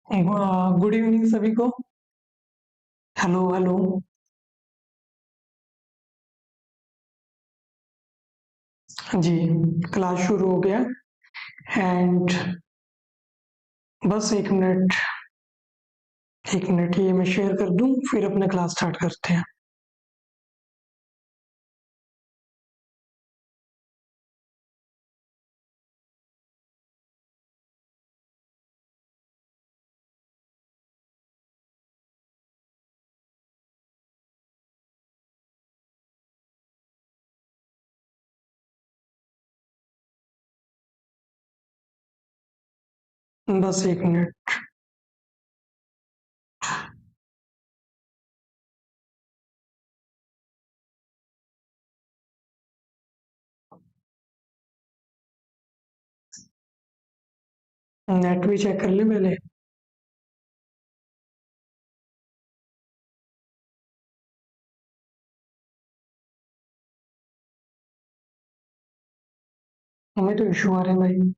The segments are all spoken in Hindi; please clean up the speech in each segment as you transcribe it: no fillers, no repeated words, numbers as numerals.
गुड इवनिंग सभी को। Hello hello. जी, क्लास शुरू हो गया। एंड बस एक मिनट ये मैं शेयर कर दूं, फिर अपना क्लास स्टार्ट करते हैं। बस एक मिनट। नेट भी चेक कर ले पहले। हमें तो इशू आ रहे हैं भाई।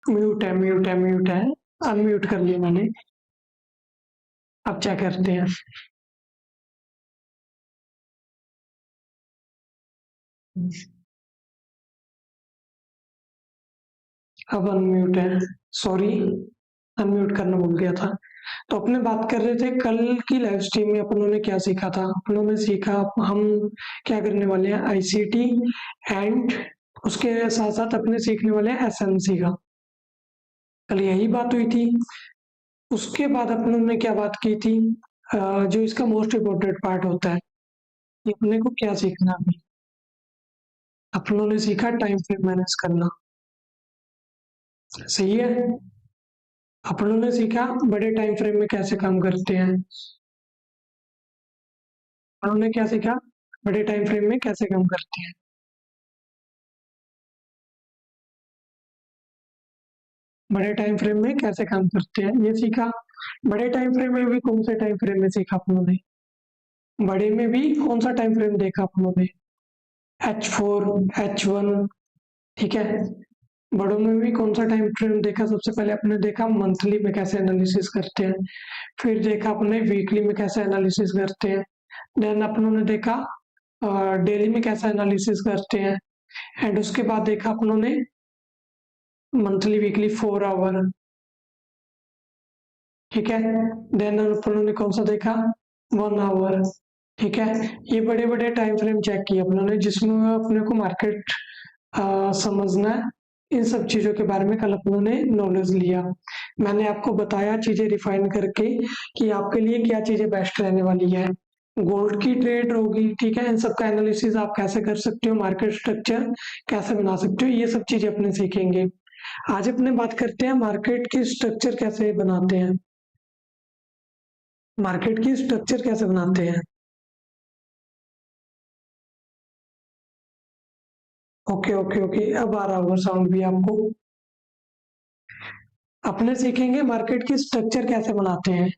म्यूट है। अनम्यूट कर लिया मैंने। अब क्या करते हैं। अब अनम्यूट है। सॉरी, अनम्यूट करना भूल गया था। तो अपने बात कर रहे थे कल की लाइव स्ट्रीम में अपनों ने क्या सीखा था। अपनों ने सीखा हम क्या करने वाले हैं, आईसीटी एंड उसके साथ साथ अपने सीखने वाले हैं एसएमसी का। कल यही बात हुई थी। उसके बाद अपनों ने क्या बात की थी, जो इसका मोस्ट इम्पोर्टेंट पार्ट होता है, कि अपने को क्या सीखना है अभी। अपनों ने सीखा टाइम फ्रेम मैनेज करना। सही है। अपनों ने सीखा बड़े टाइम फ्रेम में कैसे काम करते हैं। उन्होंने क्या सीखा, बड़े टाइम फ्रेम में कैसे काम करते हैं। बड़े टाइम फ्रेम में कैसे काम करते हैं ये सीखा। बड़े टाइम फ्रेम में भी कौन से टाइम फ्रेम में सीखा अपनों ने। बड़े में भी कौन सा टाइम फ्रेम देखा अपनों ने, H4, H1। ठीक है। बड़ों में भी कौन सा टाइम फ्रेम देखा, सबसे पहले आपने देखा मंथली में कैसे एनालिसिस करते हैं, फिर देखा अपने वीकली में कैसे एनालिसिस करते हैं, देन अपनों ने देखा डेली में कैसा एनालिसिस करते हैं, एंड उसके बाद देखा अपनों ने मंथली वीकली 4 आवर। ठीक है। देन अपनों ने कौन सा देखा, 1 आवर। ठीक है। ये बड़े बड़े टाइम फ्रेम चेक किए अपनों ने, जिसमें अपने को मार्केट समझना है। इन सब चीजों के बारे में कल अपनों ने नॉलेज लिया। मैंने आपको बताया चीजें रिफाइन करके कि आपके लिए क्या चीजें बेस्ट रहने वाली है। गोल्ड की ट्रेड होगी, ठीक है, इन सब का एनालिसिस आप कैसे कर सकते हो, मार्केट स्ट्रक्चर कैसे बना सकते हो, ये सब चीजें अपने सीखेंगे। आज अपने बात करते हैं मार्केट की स्ट्रक्चर कैसे बनाते हैं। मार्केट की स्ट्रक्चर कैसे बनाते हैं। ओके ओके ओके, अब आ रहा होगा साउंड भी आपको। अपने सीखेंगे मार्केट की स्ट्रक्चर कैसे बनाते हैं।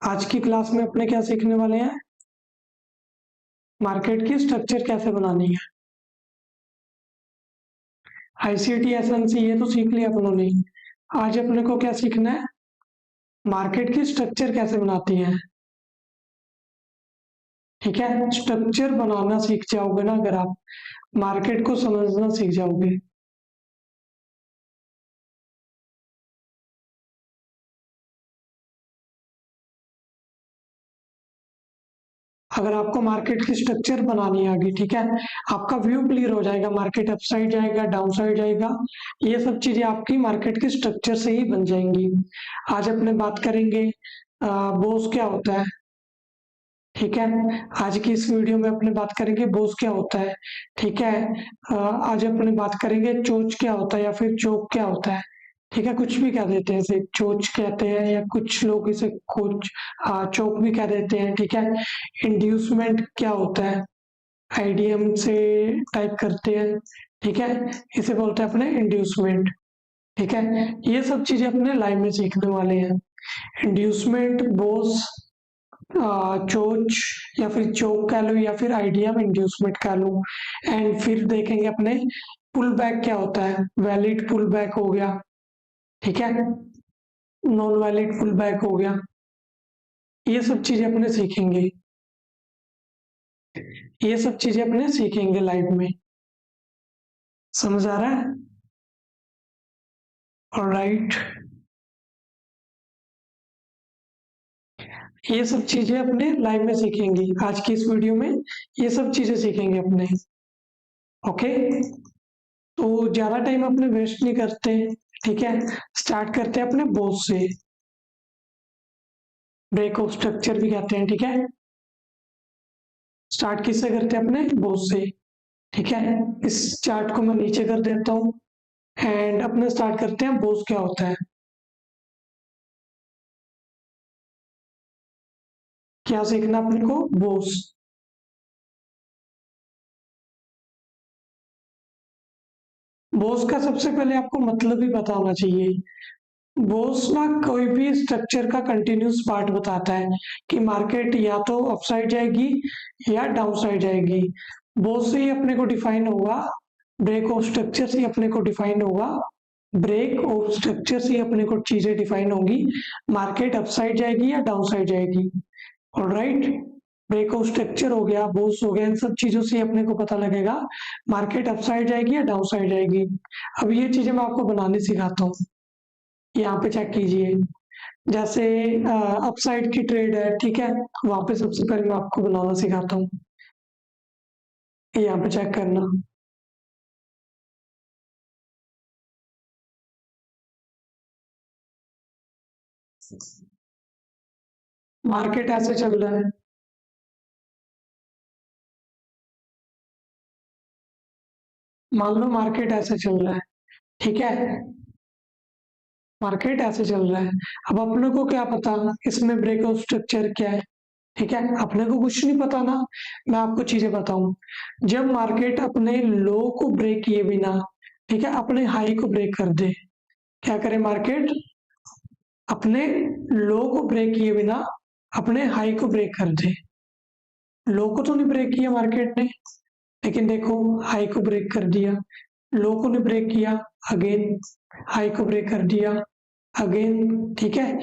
आज की क्लास में अपने क्या सीखने वाले हैं, मार्केट की स्ट्रक्चर कैसे बनानी है। आईसीटी एसएनसी ये तो सीख लिया अपनों ने। आज अपने को क्या सीखना है, मार्केट की स्ट्रक्चर कैसे बनाती है। ठीक है। स्ट्रक्चर बनाना सीख जाओगे ना अगर आप, मार्केट को समझना सीख जाओगे। अगर आपको मार्केट की स्ट्रक्चर बनानी आ गई, ठीक है, आपका व्यू क्लियर हो जाएगा, मार्केट अपसाइड जाएगा डाउन साइड जाएगा, ये सब चीजें आपकी मार्केट की स्ट्रक्चर से ही बन जाएंगी। आज अपने बात करेंगे बोस क्या होता है। ठीक है। आज की इस वीडियो में अपने बात करेंगे बोस क्या होता है। ठीक है। आज अपने बात करेंगे चोच क्या होता है या फिर चोक क्या होता है। ठीक है, कुछ भी कह देते हैं इसे, चोच कहते हैं या कुछ लोग इसे कोच चोक भी कह देते हैं। ठीक है। इंड्यूसमेंट क्या होता है, आईडीएम से टाइप करते हैं। ठीक है। इसे बोलते हैं अपने इंड्यूसमेंट। ठीक है। ये सब चीजें अपने लाइव में सीखने वाले हैं। इंड्यूसमेंट, बोस, चोच या फिर चोक कह लो या फिर आईडीएम इंड्यूसमेंट कह लो। एंड फिर देखेंगे अपने पुल बैक क्या होता है, वैलिड पुल बैक हो गया। ठीक है। नॉन वैलिड पुल बैक हो गया। ये सब चीजें अपने सीखेंगे, ये सब चीजें अपने सीखेंगे लाइव में। समझ आ रहा है। ऑलराइट। ये सब चीजें अपने लाइव में सीखेंगे, आज की इस वीडियो में ये सब चीजें सीखेंगे अपने। ओके। तो ज्यादा टाइम अपने वेस्ट नहीं करते। ठीक है। स्टार्ट करते हैं अपने बोस से, ब्रेक ऑफ स्ट्रक्चर भी कहते हैं। ठीक है। स्टार्ट किससे करते हैं, अपने बोस से। ठीक है। इस चार्ट को मैं नीचे कर देता हूँ एंड अपने स्टार्ट करते हैं बोस क्या होता है। क्या सीखना अपने को, बोस। बोस का सबसे पहले आपको मतलब ही पता होना चाहिए। बोस ना कोई भी स्ट्रक्चर का कंटिन्यूस पार्ट बताता है कि मार्केट या तो अपसाइड जाएगी या डाउन साइड जाएगी। बोस से ही अपने को डिफाइन होगा, ब्रेक ऑफ स्ट्रक्चर से ही अपने को डिफाइन होगा, ब्रेक ऑफ स्ट्रक्चर से ही अपने को चीजें डिफाइन होगी, मार्केट अपसाइड जाएगी या डाउन साइड जाएगी। ऑलराइट। ब्रेक ऑफ स्ट्रक्चर हो गया, बोस हो गया, इन सब चीजों से ही अपने को पता लगेगा मार्केट अपसाइड जाएगी या डाउन साइड जाएगी। अब ये चीजें मैं आपको बनाने सिखाता हूँ, यहाँ पे चेक कीजिए। जैसे अपसाइड की ट्रेड है, ठीक है, वहां पे सबसे पहले मैं आपको बनाना सिखाता हूँ। यहाँ पे चेक करना, मार्केट ऐसे चल रहा है। मान लो मार्केट ऐसे चल रहा है, ठीक है, मार्केट ऐसे चल रहा है। अब अपने को क्या पता इसमें ब्रेकआउट स्ट्रक्चर क्या है, ठीक है, अपने को कुछ नहीं पता ना। मैं आपको चीजें बताऊं, जब मार्केट अपने लो को ब्रेक किए बिना, ठीक है, अपने हाई को ब्रेक कर दे, क्या करे मार्केट, अपने लो को ब्रेक किए बिना अपने हाई को ब्रेक कर दे। लो को तो नहीं ब्रेक किया मार्केट ने, लेकिन देखो हाई को ब्रेक कर दिया, लो को नहीं ब्रेक किया, अगेन हाई को ब्रेक कर दिया, अगेन, ठीक है।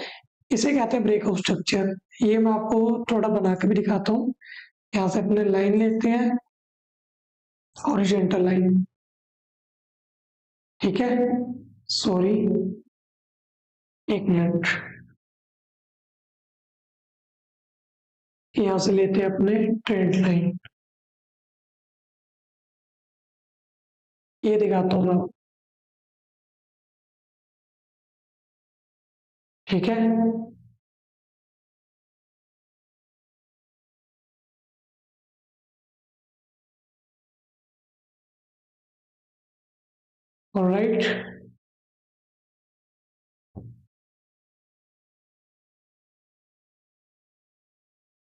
इसे कहते हैं ब्रेक ऑफ स्ट्रक्चर। ये मैं आपको थोड़ा बना के भी दिखाता हूँ। यहाँ से अपने लाइन लेते हैं, हॉरिजॉन्टल लाइन, ठीक है, सॉरी, एक मिनट, यहाँ से लेते हैं अपने ट्रेंड लाइन, ये दिखाता हूँ मैं, ठीक है। ऑलराइट,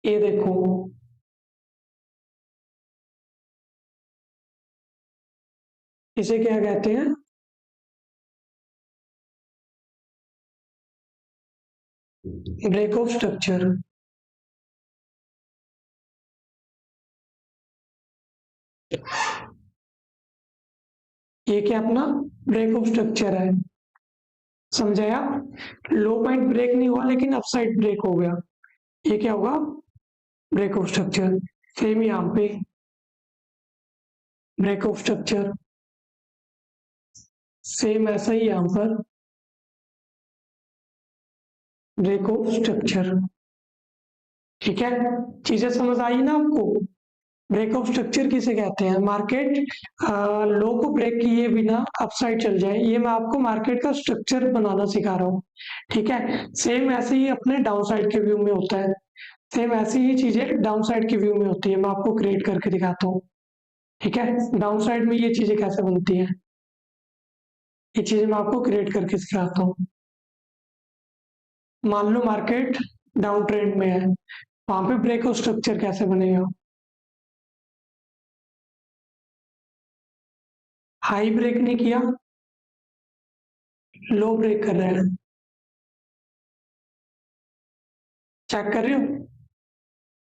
ये देखो, इसे क्या कहते हैं, ब्रेक ऑफ स्ट्रक्चर। ये क्या अपना ब्रेक ऑफ स्ट्रक्चर है, समझाया। लो पॉइंट ब्रेक नहीं हुआ लेकिन अपसाइड ब्रेक हो गया, ये क्या होगा, ब्रेक ऑफ स्ट्रक्चर। सेम यहाँ पे ब्रेक ऑफ स्ट्रक्चर, सेम ऐसा ही यहाँ पर ब्रेक ऑफ स्ट्रक्चर, ठीक है। चीजें समझ आई ना आपको। ब्रेक ऑफ स्ट्रक्चर किसे कहते हैं, मार्केट लो को ब्रेक किए बिना अपसाइड चल जाए, ये मैं आपको मार्केट का स्ट्रक्चर बनाना सिखा रहा हूँ, ठीक है। सेम ऐसे ही अपने डाउन साइड के व्यू में होता है, सेम ऐसी ही चीजें डाउन साइड के व्यू में होती है, मैं आपको क्रिएट करके दिखाता हूँ, ठीक है। डाउन साइड में ये चीजें कैसे बनती है, ये चीजें मैं आपको क्रिएट करके सिखाता हूँ। मान लो मार्केट डाउन ट्रेंड में है, वहां पे ब्रेक ऑफ स्ट्रक्चर कैसे बनेगा, हाई ब्रेक नहीं किया, लो ब्रेक कर रहे हैं, चेक कर रहे हो।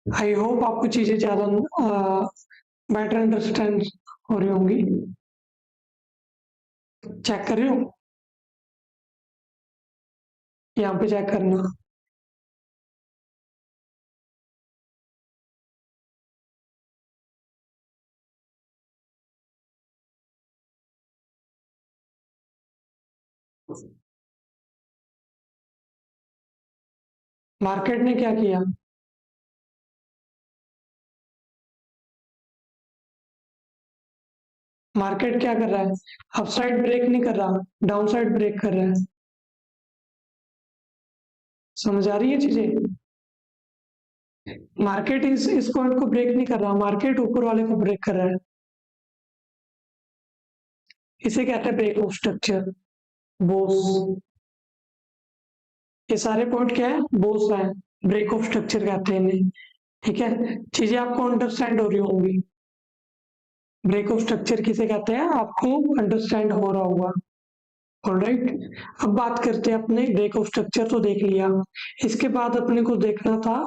आई होप आपको चीजें ज्यादा बेटर अंडरस्टैंड हो रही होंगी, चेक कर रहे हो, यहाँ पे चेक करना। मार्केट ने क्या किया, मार्केट क्या कर रहा है, अपसाइड ब्रेक नहीं कर रहा, डाउन साइड ब्रेक कर रहा है, समझ आ रही है चीजें। मार्केट इस पॉइंट को ब्रेक नहीं कर रहा, मार्केट ऊपर वाले को ब्रेक कर रहा है, इसे कहते हैं ब्रेक ऑफ स्ट्रक्चर, बोस। ये सारे पॉइंट क्या है, बोस है, ब्रेक ऑफ स्ट्रक्चर कहते हैं इन्हें, ठीक है। चीजें आपको अंडरस्टैंड हो रही होंगी, ब्रेक ऑफ स्ट्रक्चर किसे कहते हैं आपको अंडरस्टैंड हो रहा होगा, ऑलराइट। अब बात करते हैं अपने, ब्रेक ऑफ स्ट्रक्चर तो देख लिया, इसके बाद अपने को देखना था,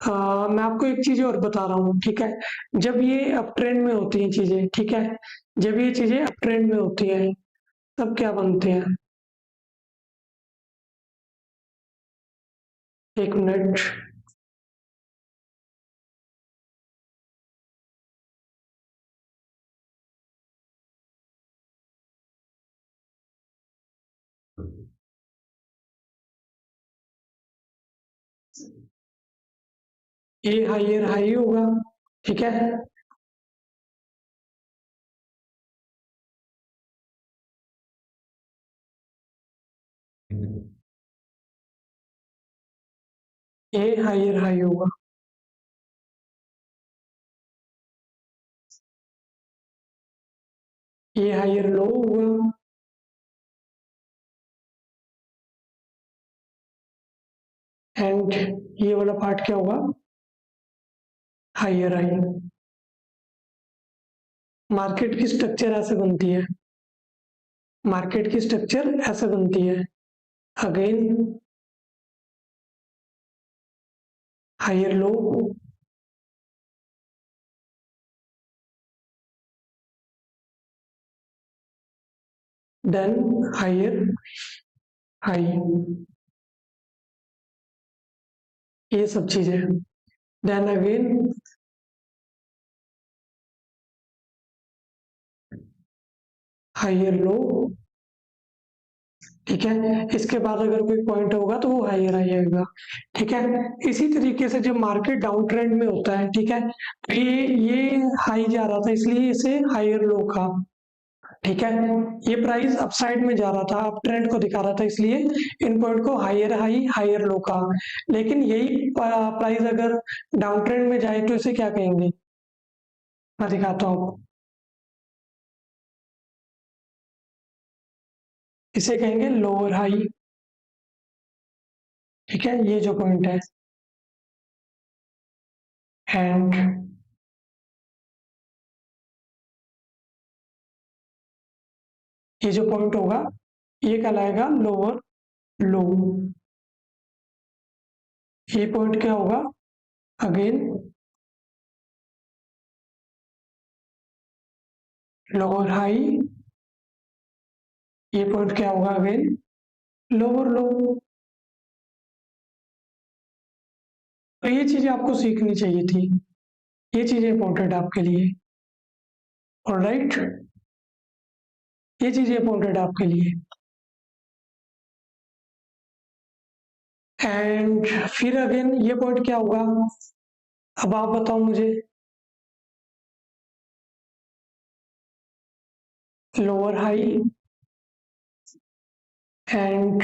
मैं आपको एक चीज और बता रहा हूँ, ठीक है। जब ये अप ट्रेंड में होती हैं चीजें, ठीक है, जब ये चीजें अप ट्रेंड में होती हैं तब क्या बनते हैं, एक मिनट, ये हाइयर हाई होगा, ठीक है, ये हाइयर हाई होगा, ये हायर लो हुआ, एंड ये वाला पार्ट क्या होगा, हायर हाई। मार्केट की स्ट्रक्चर ऐसे बनती है, मार्केट की स्ट्रक्चर ऐसे बनती है, again higher low, then higher high, ये सब चीजें, देन अगेन हायर लो, ठीक है। इसके बाद अगर कोई पॉइंट होगा तो वो हायर हाई आएगा, ठीक है। इसी तरीके से जब मार्केट डाउन ट्रेंड में होता है, ठीक है, तो ये हाई जा रहा था इसलिए इसे हायर लो कहा, ठीक है। ये प्राइस अपसाइड में जा रहा था, अप ट्रेंड को दिखा रहा था, इसलिए इन पॉइंट को हायर हाई हायर लो कहा। लेकिन यही प्राइस अगर डाउन ट्रेंड में जाए तो इसे क्या कहेंगे, मैं दिखाता हूँ। इसे कहेंगे लोअर हाई, ठीक है, ये जो पॉइंट है, एंड ये जो पॉइंट होगा ये कहलाएगा लोअर लो। ये पॉइंट क्या होगा, अगेन लोअर हाई, ये पॉइंट क्या होगा, अगेन लोअर लो। तो ये चीजें आपको सीखनी चाहिए थी, ये चीजें इंपॉर्टेंट आपके लिए, ऑलराइट, ये चीजें इंपॉर्टेंट आपके लिए। एंड फिर अगेन ये पॉइंट क्या होगा, अब आप बताओ मुझे, लोअर हाई एंड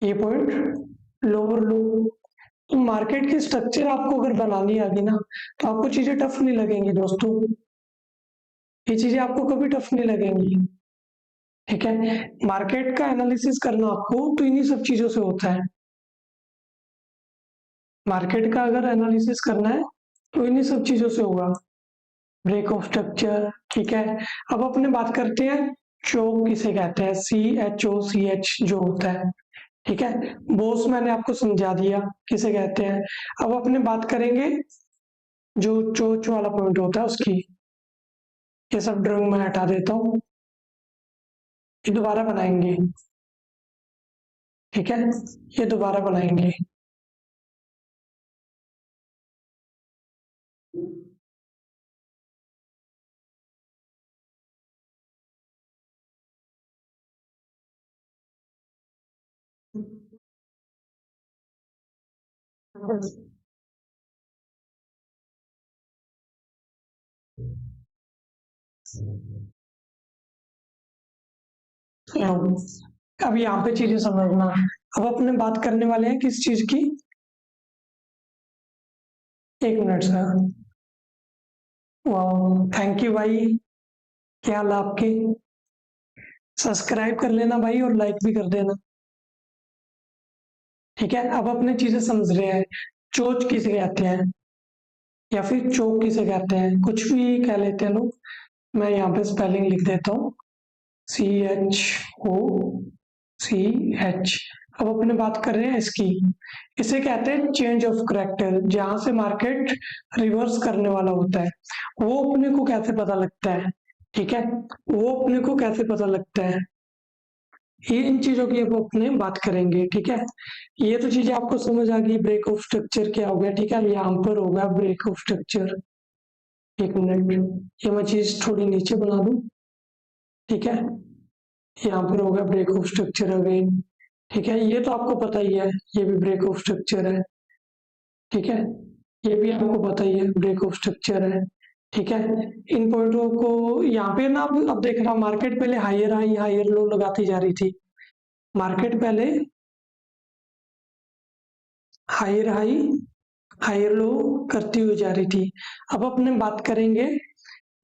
ये पॉइंट लोअर लो। तो मार्केट की स्ट्रक्चर आपको अगर बनानी आ गई ना, तो आपको चीजें टफ नहीं लगेंगी दोस्तों, ये चीजें आपको कभी टफ नहीं लगेंगी, ठीक है। मार्केट का एनालिसिस करना आपको तो इन्हीं सब चीजों से होता है, मार्केट का अगर एनालिसिस करना है तो इन्हीं सब चीजों से होगा, ब्रेक ऑफ स्ट्रक्चर, ठीक है। अब अपने बात करते हैं चोक किसे कहते हैं, CHOCH जो होता है, ठीक है। बोस मैंने आपको समझा दिया किसे कहते हैं। अब अपने बात करेंगे जो चोच वाला पॉइंट होता है उसकी, ये सब ड्राइंग में हटा देता हूँ, ये दोबारा बनाएंगे, ठीक है, ये दोबारा बनाएंगे। अब यहाँ पे चीजें समझना, अब अपने बात करने वाले हैं किस चीज की, एक मिनट सर, वाह थैंक यू भाई, क्या हाल है आपके, सब्सक्राइब कर लेना भाई और लाइक भी कर देना, ठीक है। अब अपने चीजें समझ रहे हैं, चोच किसे कहते हैं या फिर चोक किसे कहते हैं, कुछ भी कह लेते हैं लोग, मैं यहाँ पे स्पेलिंग लिख देता हूँ, CHOCH। अब अपने बात कर रहे हैं इसकी, इसे कहते हैं चेंज ऑफ करेक्टर, जहां से मार्केट रिवर्स करने वाला होता है, वो अपने को कैसे पता लगता है, ठीक है, वो अपने को कैसे पता लगता है, ये इन चीजों की अब अपने बात करेंगे, ठीक है। ये तो चीजें आपको समझ आ गई, ब्रेक ऑफ स्ट्रक्चर क्या हो गया, ठीक है, यहाँ पर होगा ब्रेक ऑफ स्ट्रक्चर, एक मिनट, ये मैं चीज थोड़ी नीचे बना दूं, ठीक है, यहाँ पर होगा ब्रेक ऑफ स्ट्रक्चर अगेन, ठीक है, ये तो आपको पता ही है, ये भी ब्रेक ऑफ स्ट्रक्चर है, ठीक है, ये भी आपको पता ही है ब्रेक ऑफ स्ट्रक्चर है, ठीक है। इन पॉइंटों को यहाँ पे ना, अब देखना, मार्केट पहले हायर हाई हायर लो लगाती जा रही थी, मार्केट पहले हायर हाई हायर लो करती हुई जा रही थी। अब अपने बात करेंगे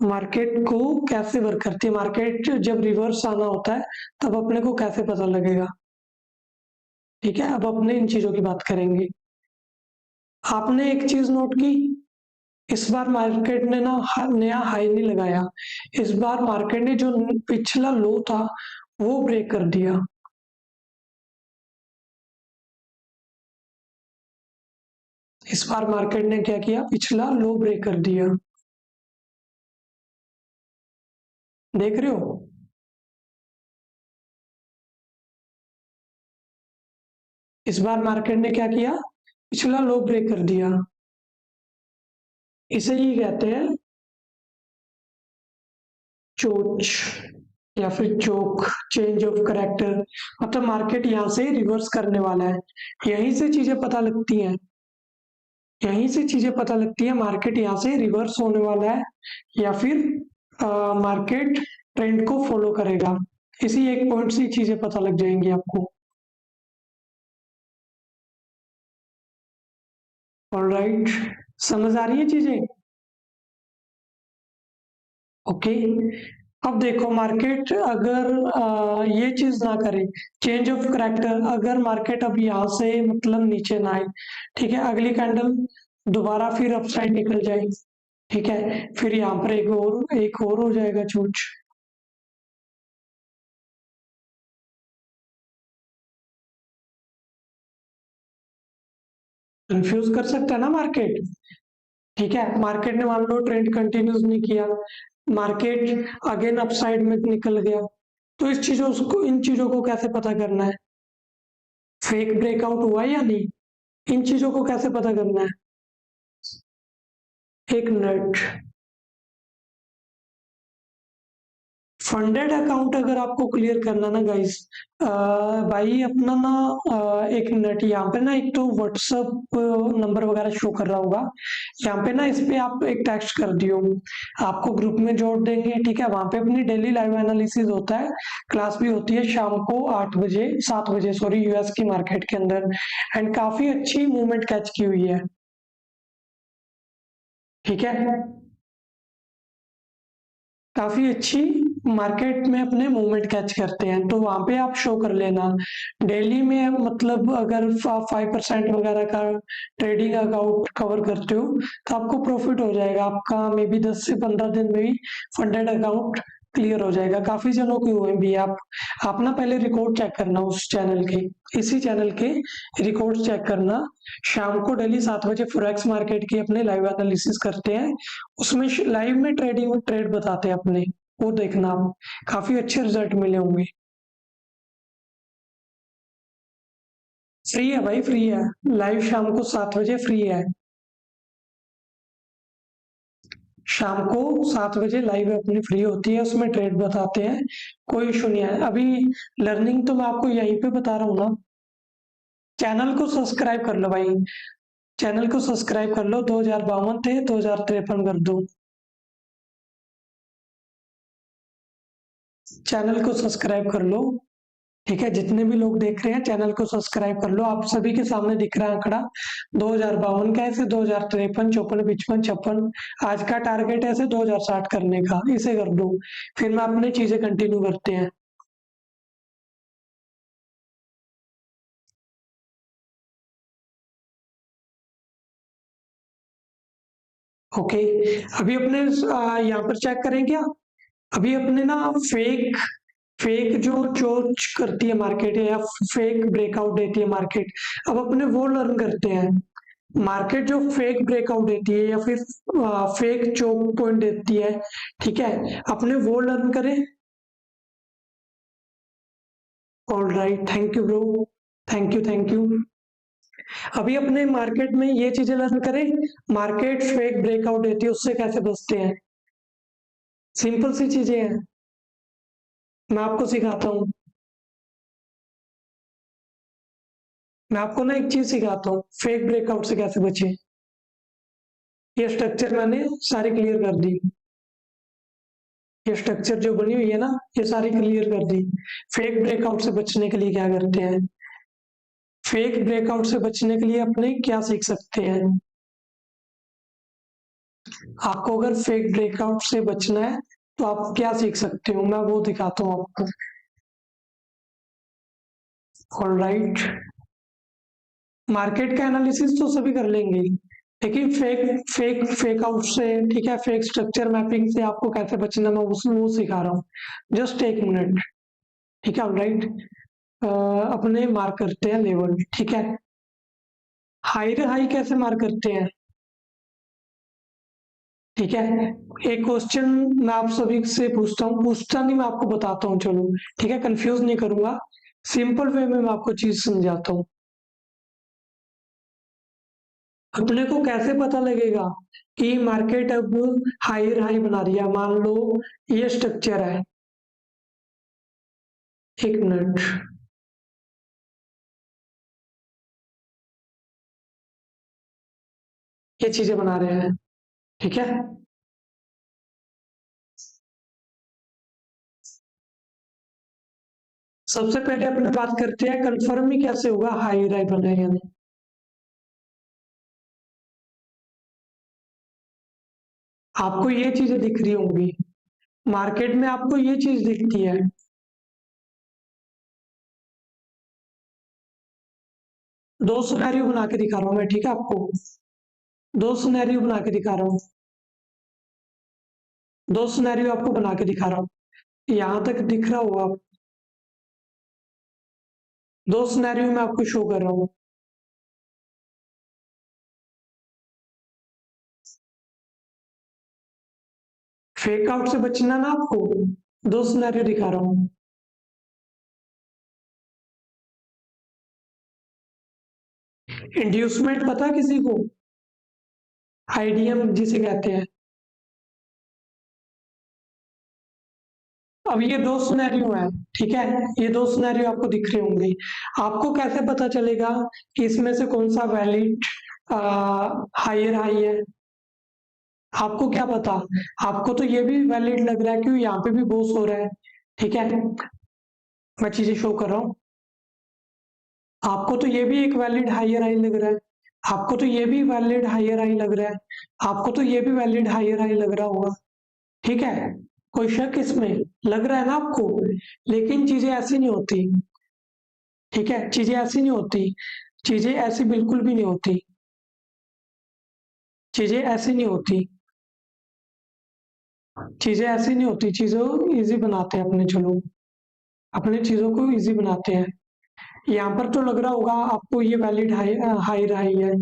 मार्केट को कैसे वर्क करती है, मार्केट जब रिवर्स आना होता है तब अपने को कैसे पता लगेगा। ठीक है, अब अपने इन चीजों की बात करेंगे। आपने एक चीज नोट की, इस बार मार्केट ने ना नया हाई नहीं लगाया, इस बार मार्केट ने जो पिछला लो था वो ब्रेक कर दिया। इस बार मार्केट ने क्या किया, पिछला लो ब्रेक कर दिया। देख रहे हो, इस बार मार्केट ने क्या किया, पिछला लो ब्रेक कर दिया। इसे ही कहते हैं चोच या फिर चोक, चेंज ऑफ करेक्टर। मतलब मार्केट यहाँ से रिवर्स करने वाला है, यहीं से चीजें पता लगती हैं, यहीं से चीजें पता लगती है मार्केट यहाँ से रिवर्स होने वाला है या फिर मार्केट ट्रेंड को फॉलो करेगा। इसी एक पॉइंट से चीजें पता लग जाएंगी आपको। ऑलराइट, समझ आ रही है चीजें। ओके, अब देखो मार्केट अगर ये चीज ना करे, चेंज ऑफ करैक्टर, अगर मार्केट अब यहाँ से मतलब नीचे ना आए, ठीक है, अगली कैंडल दोबारा फिर अपसाइड निकल जाए, ठीक है, फिर यहाँ पर एक और हो जाएगा चूच। कंफ्यूज कर सकता है ना मार्केट। ठीक है, मार्केट ने मान लो ट्रेंड कंटिन्यूज नहीं किया, मार्केट अगेन अपसाइड में निकल गया, तो इस चीजों को, इन चीजों को कैसे पता करना है, फेक ब्रेकआउट हुआ या नहीं, इन चीजों को कैसे पता करना है। एक मिनट, फंडेड अकाउंट अगर आपको क्लियर करना ना गाइस, भाई अपना ना एक मिनट, यहाँ पे ना एक तो व्हाट्सअप नंबर वगैरह शो कर रहा होगा, यहाँ पे ना इस पे आप एक टेक्स्ट कर दियो, आपको ग्रुप में जोड़ देंगे, ठीक है, वहां पे अपनी डेली लाइव एनालिसिस होता है, क्लास भी होती है शाम को 8 बजे, 7 बजे सॉरी, यूएस की मार्केट के अंदर, एंड काफी अच्छी मूवमेंट कैच की हुई है। ठीक है, काफी अच्छी मार्केट में अपने मूवमेंट कैच करते हैं, तो वहां पे आप शो कर लेना डेली में, मतलब अगर 5% वगैरह का ट्रेडिंग अकाउंट कवर करते हो तो आपको प्रॉफिट हो जाएगा, आपका मे बी 10 से 15 दिन में भी फंडेड अकाउंट क्लियर हो जाएगा। काफी जनों की हुए भी, आप ना पहले रिकॉर्ड चेक करना उस चैनल के, इसी चैनल के रिकॉर्ड चेक करना, शाम को डेली 7 बजे फॉरेक्स मार्केट की अपने लाइव एनालिसिस करते हैं, उसमें लाइव में ट्रेडिंग ट्रेड बताते हैं अपने, वो देखना आप, काफी अच्छे रिजल्ट मिले होंगे। फ्री है भाई, फ्री है, लाइव शाम को 7 बजे फ्री है, शाम को 7 बजे लाइव अपनी फ्री होती है, उसमें ट्रेड बताते हैं, कोई इशू नहीं है। अभी लर्निंग तो मैं आपको यहीं पे बता रहा हूँ ना, चैनल को सब्सक्राइब कर लो भाई, चैनल को सब्सक्राइब कर लो, 2052 थे 2053 कर दो, चैनल को सब्सक्राइब कर लो। ठीक है, जितने भी लोग देख रहे हैं चैनल को सब्सक्राइब कर लो, आप सभी के सामने दिख रहा है आंकड़ा 2052 का, ऐसे 2053, 54, 55, 56, आज का टारगेट है ऐसे 2060 करने का, इसे कर दो, फिर मैं अपनी चीजें कंटिन्यू करते हैं। ओके, अभी अपने यहाँ पर चेक करें क्या, अभी अपने ना फेक फेक जो चोच करती है मार्केट या फेक ब्रेकआउट देती है मार्केट, अब अपने वो लर्न करते हैं, मार्केट जो फेक ब्रेकआउट देती है या फिर फेक चोक पॉइंट देती है, ठीक है, अपने वो लर्न करें। All right, thank you bro, thank you thank you. अभी अपने मार्केट में ये चीजें लर्न करें, मार्केट फेक ब्रेकआउट देती है उससे कैसे बचते हैं, सिंपल सी चीजें हैं, मैं आपको सिखाता हूँ, मैं आपको ना एक चीज सिखाता हूँ, फेक ब्रेकआउट से कैसे बचे। ये स्ट्रक्चर मैंने सारी क्लियर कर दी, ये स्ट्रक्चर जो बनी हुई है ना, ये सारी क्लियर कर दी। फेक ब्रेकआउट से बचने के लिए क्या करते हैं, फेक ब्रेकआउट से बचने के लिए अपने क्या सीख सकते हैं। आपको अगर फेक ब्रेकआउट से बचना है तो आप क्या सीख सकते हो, मैं वो दिखाता हूँ आपको। ऑलराइट, मार्केट का एनालिसिस तो सभी कर लेंगे, लेकिन फेक आउट से, ठीक है, फेक स्ट्रक्चर मैपिंग से आपको कैसे बचना, मैं वो सिखा रहा हूँ। जस्ट 1 मिनट, ठीक है। ऑलराइट, अपने मार्क करते हैं लेवल, ठीक है। हाई कैसे मार्क करते हैं, ठीक है। एक क्वेश्चन मैं आप सभी से पूछता हूँ, पूछता नहीं, मैं आपको बताता हूँ, चलो, ठीक है, कंफ्यूज नहीं करूंगा, सिंपल वे में मैं आपको चीज समझाता हूँ। अपने को कैसे पता लगेगा कि मार्केट अब हायर हाई बना रही है, मान लो ये स्ट्रक्चर है, 1 मिनट, ये चीजें बना रहे हैं, ठीक है। सबसे पहले अपने बात करते हैं कंफर्म ही कैसे होगा हाई हाई बना है या नहीं। आपको ये चीजें दिख रही होंगी, मार्केट में आपको ये चीज दिखती है। दो सिनेरियो बना के दिखा रहा हूं मैं, ठीक है, आपको दो सिनेरियो बना के दिखा रहा हूँ, दो सिनेरियो आपको बना के दिखा रहा हूँ, यहां तक दिख रहा होगा। दो सिनेरियो में आपको शो कर रहा हूँ। फेक आउट से बचना ना आपको, दो सिनेरियो दिखा रहा हूँ। इंड्यूसमेंट पता है किसी को, आईडीएम जिसे कहते हैं। अब ये दो सिनेरियो है, ठीक है, ये दो सिनेरियो आपको दिख रहे होंगे। आपको कैसे पता चलेगा कि इसमें से कौन सा वैलिड हायर हाई है, आपको क्या पता। आपको तो ये भी वैलिड लग रहा है क्योंकि यहाँ पे भी बोस हो रहा है, ठीक है, मैं चीजें शो कर रहा हूँ। आपको तो ये भी एक वैलिड हायर हाई लग रहा है, आपको तो ये भी वैलिड हायर हाई लग रहा है, आपको तो ये भी वैलिड हायर हाई लग रहा होगा, ठीक है। कोई शक इसमें लग रहा है ना आपको, लेकिन चीजें ऐसी नहीं होती, ठीक है, चीजें ऐसी नहीं होती, चीजें ऐसी बिल्कुल भी नहीं होती, चीजें ऐसी नहीं होती, चीजें ऐसी नहीं होती, चीजों इजी बनाते हैं अपने, चलो, अपने चीजों को इजी बनाते हैं। यहाँ पर तो लग रहा होगा आपको ये वैलिड हाई हाई हाई है,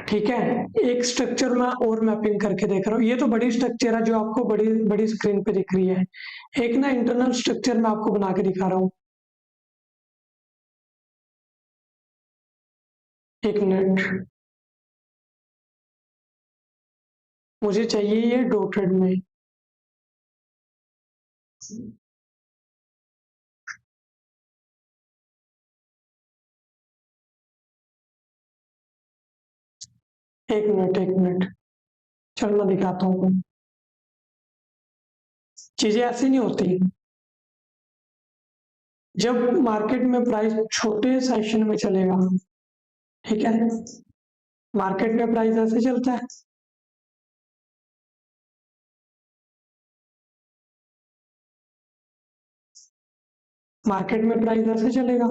ठीक है। एक स्ट्रक्चर में और मैपिंग करके देख रहा हूँ, ये तो बड़ी स्ट्रक्चर है जो आपको बड़ी बड़ी स्क्रीन पे दिख रही है। एक ना इंटरनल स्ट्रक्चर मैं आपको बना के दिखा रहा हूँ, 1 मिनट, मुझे चाहिए ये डॉटेड में, 1 मिनट, 1 मिनट, चल मैं दिखाता हूँ। चीजें ऐसी नहीं होती, जब मार्केट में प्राइस छोटे सेशन में चलेगा, ठीक है, मार्केट में प्राइस ऐसे चलता है, मार्केट में प्राइस ऐसे चलेगा,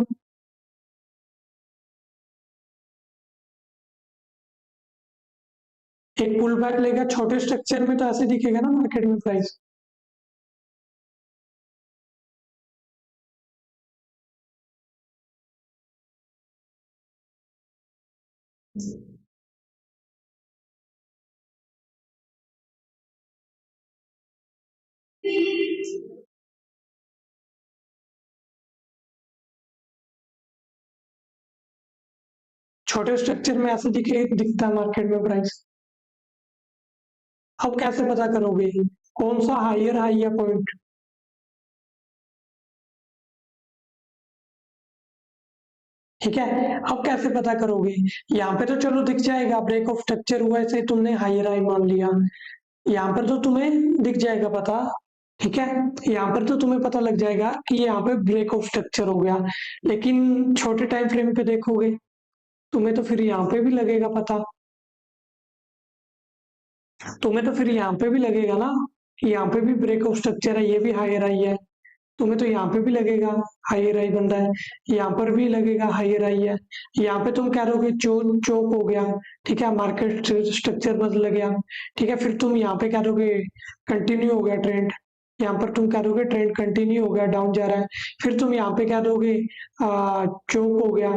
एक पुल बैक लेगा छोटे स्ट्रक्चर में तो ऐसे दिखेगा ना मार्केट में प्राइस। छोटे स्ट्रक्चर में ऐसे दिखता है मार्केट में प्राइस। अब कैसे पता करोगे कौन सा हायर हाई या पॉइंट, ठीक है। अब कैसे पता करोगे, यहाँ पे तो चलो दिख जाएगा ब्रेक ऑफ स्ट्रक्चर हुआ ऐसे तुमने हायर हाई मान लिया, यहाँ पर तो तुम्हें दिख जाएगा पता, ठीक है, यहाँ पर तो तुम्हें पता लग जाएगा कि यहाँ पे ब्रेक ऑफ स्ट्रक्चर हो गया, लेकिन छोटे टाइम फ्रेम पे देखोगे तुम्हें तो फिर यहाँ पे भी लगेगा पता। तुम्हें तो फिर यहाँ पे भी लगेगा ना, यहाँ पे भी ब्रेक ऑफ स्ट्रक्चर है, ये भी हायर हाई है, तुम्हें तो यहाँ पे भी लगेगा हायर हाई बन रहा है, यहाँ पर भी लगेगा हायर हाई है, यहाँ पे तुम कह रहे हो कि चोक हो गया, ठीक है, मार्केट स्ट्रक्चर बदल गया, ठीक है, फिर तुम यहाँ पे कह रहे हो कि कंटिन्यू हो गया ट्रेंड, यहाँ पर तुम कह रहे हो कि ट्रेंड कंटिन्यू हो गया, डाउन जा रहा है, फिर तुम यहाँ पे कह दोगे चोक हो गया,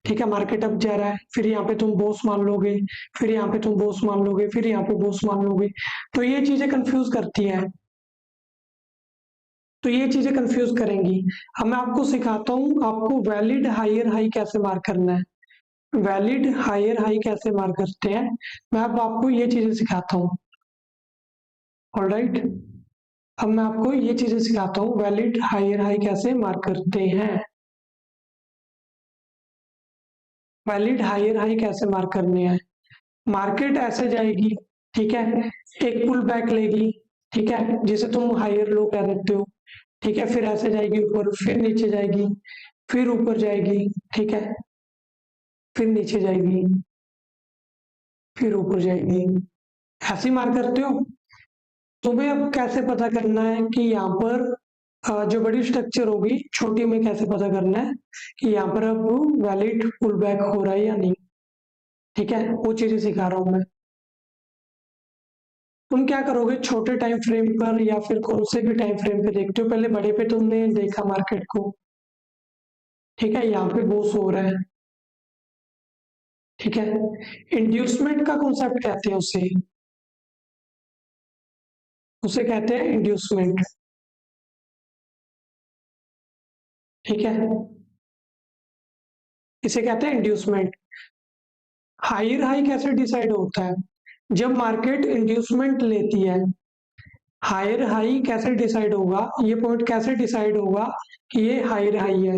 ठीक है, मार्केट अप जा रहा है, फिर यहाँ पे तुम बोस मान लोगे, फिर यहाँ पे तुम बोस मान लोगे, फिर यहाँ पे बोस मान लोगे, तो ये चीजें कंफ्यूज करती हैं, तो ये चीजें कंफ्यूज करेंगी। अब मैं आपको सिखाता हूँ आपको वैलिड हायर हाई कैसे मार करना है, वैलिड हायर हाई कैसे मार करते हैं, मैं अब आपको ये चीजें सिखाता हूँ। ऑलराइट, अब मैं आपको ये चीजें सिखाता हूँ वैलिड हायर हाई कैसे मार करते हैं, वैलिड हायर हाई कैसे मार करने हैं। मार्केट ऐसे जाएगी, ठीक है, एक पुल बैक लेगी, ठीक है, जिसे तुम हायर लो कह देते हो, ठीक है, फिर ऐसे जाएगी ऊपर, फिर नीचे जाएगी, फिर ऊपर जाएगी, ठीक है, फिर नीचे जाएगी, फिर ऊपर जाएगी, ऐसे ही मार करते हो। तुम्हें अब कैसे पता करना है कि यहाँ पर जो बड़ी स्ट्रक्चर होगी छोटी में कैसे पता करना है कि यहाँ पर अब वैलिड पुल बैक हो रहा है या नहीं, ठीक है, वो चीजें सिखा रहा हूं मैं। तुम क्या करोगे, छोटे टाइम फ्रेम पर या फिर कौन से भी टाइम फ्रेम पे देखते हो, पहले बड़े पे तुमने देखा मार्केट को, ठीक है, यहाँ पे बोस हो रहा है, ठीक है, इंड्यूसमेंट का कॉन्सेप्ट कहते हैं उसे, उसे कहते हैं इंड्यूसमेंट, ठीक है, इसे कहते हैं इंड्यूसमेंट। हायर हाई कैसे डिसाइड होता है, जब मार्केट इंड्यूसमेंट लेती है, हायर हाई कैसे डिसाइड होगा, ये पॉइंट कैसे डिसाइड होगा कि ये हायर हाई है,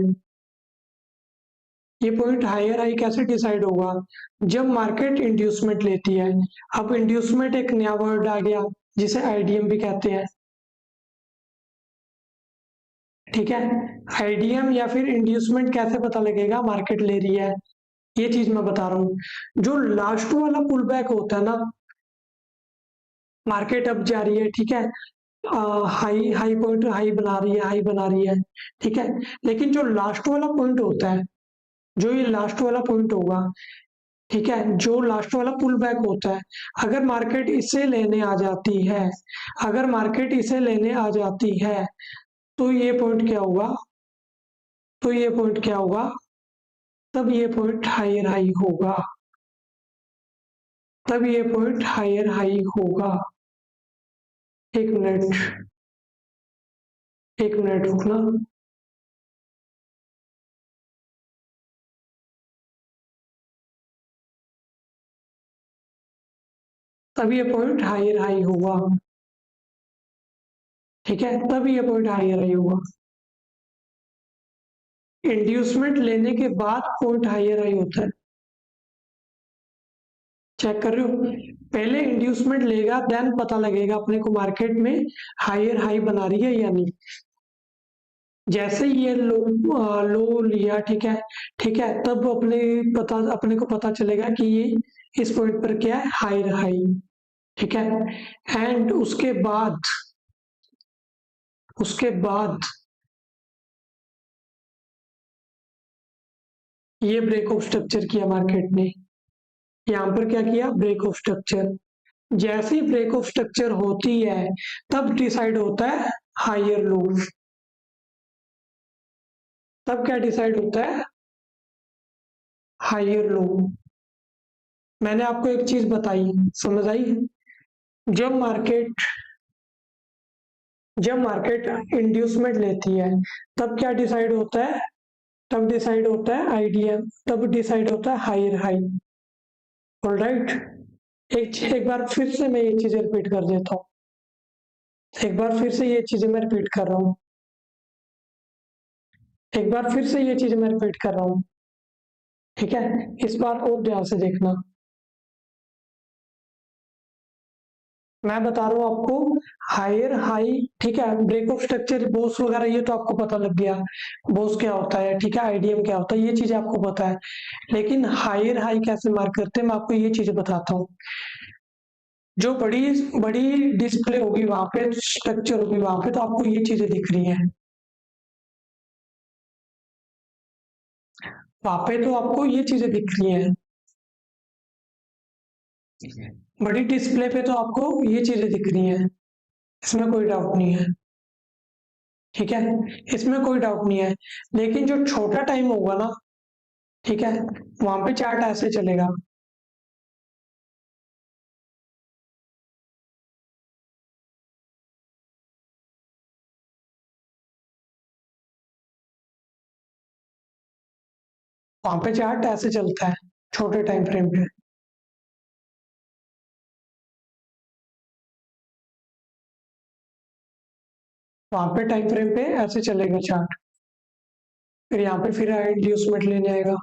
ये पॉइंट हायर हाई कैसे डिसाइड होगा, जब मार्केट इंड्यूसमेंट लेती है। अब इंड्यूसमेंट एक नया वर्ड आ गया जिसे आईडीएम भी कहते हैं, ठीक है, आईडीएम या फिर इंड्यूसमेंट कैसे पता लगेगा मार्केट ले रही है, ये चीज मैं बता रहा हूँ। जो लास्ट वाला पुल बैक होता है ना, मार्केट अब जा रही है, ठीक है, हाई हाई पॉइंट हाई बना रही है, हाई बना रही है, ठीक है, लेकिन जो लास्ट वाला पॉइंट होता है, जो ये लास्ट वाला पॉइंट होगा, ठीक है, जो लास्ट वाला पुल बैक होता है, अगर मार्केट इसे लेने आ जाती है, अगर मार्केट इसे लेने आ जाती है, तो ये पॉइंट क्या होगा, तो ये पॉइंट क्या होगा, तब ये पॉइंट हायर हाई होगा, तब ये पॉइंट हायर हाई होगा। एक मिनट, एक मिनट रुकना, तब ये पॉइंट हायर हाई होगा, ठीक है, तब ये पॉइंट हायर हाई होगा। इंड्यूसमेंट लेने के बाद पॉइंट हायर हाई होता है, चेक कर रहे हो, पहले इंड्यूसमेंट लेगा देन पता लगेगा अपने को मार्केट में हायर हाई बना रही है या नहीं। जैसे ये लो लिया, ठीक है, ठीक है, तब अपने को पता चलेगा कि ये इस पॉइंट पर क्या है, हायर हाई, ठीक है, एंड उसके बाद ये ब्रेक ऑफ स्ट्रक्चर किया मार्केट ने, यहाँ पर क्या किया, ब्रेक ऑफ स्ट्रक्चर, जैसी ब्रेक ऑफ स्ट्रक्चर होती है तब डिसाइड होता है हायर लो, तब क्या डिसाइड होता है, हायर लो। मैंने आपको एक चीज बताई, समझ आई, जब मार्केट जब मार्केट इंड्यूसमेंट लेती है तब क्या डिसाइड होता है, तब डिसाइड होता है आईडीएम, तब डिसाइड होता है हायर हाई। ऑलराइट, एक बार फिर से मैं ये चीजें रिपीट कर देता हूँ, एक बार फिर से ये चीजें मैं रिपीट कर रहा हूँ, एक बार फिर से ये चीजें मैं रिपीट कर रहा हूँ, ठीक है, इस बार और ध्यान से देखना। मैं बता रहा हूँ आपको हायर हाई, ठीक है, ब्रेक ऑफ स्ट्रक्चर बोस वगैरह ये तो आपको पता लग गया, बोस क्या होता है, ठीक है, आईडीएम क्या होता है, ये चीजें आपको पता है, लेकिन हायर हाई कैसे मार्क करते हैं मैं आपको ये चीजें बताता हूँ। जो बड़ी बड़ी डिस्प्ले होगी वहां पे, स्ट्रक्चर होगी वहां पे, तो आपको ये चीजें दिख रही हैं। वहां पे तो आपको ये चीजें दिख रही हैं। बड़ी डिस्प्ले पे तो आपको ये चीजें दिख रही हैं, इसमें कोई डाउट नहीं है। ठीक है, इसमें कोई डाउट नहीं है। लेकिन जो छोटा टाइम होगा ना, ठीक है, वहां पे चार्ट ऐसे चलेगा। वहां पे चार्ट ऐसे चलता है छोटे टाइम फ्रेम पे। वहां पे टाइम फ्रेम पे ऐसे चलेगा चार्ट। फिर यहाँ पे फिर इंड्यूसमेंट लेने आएगा,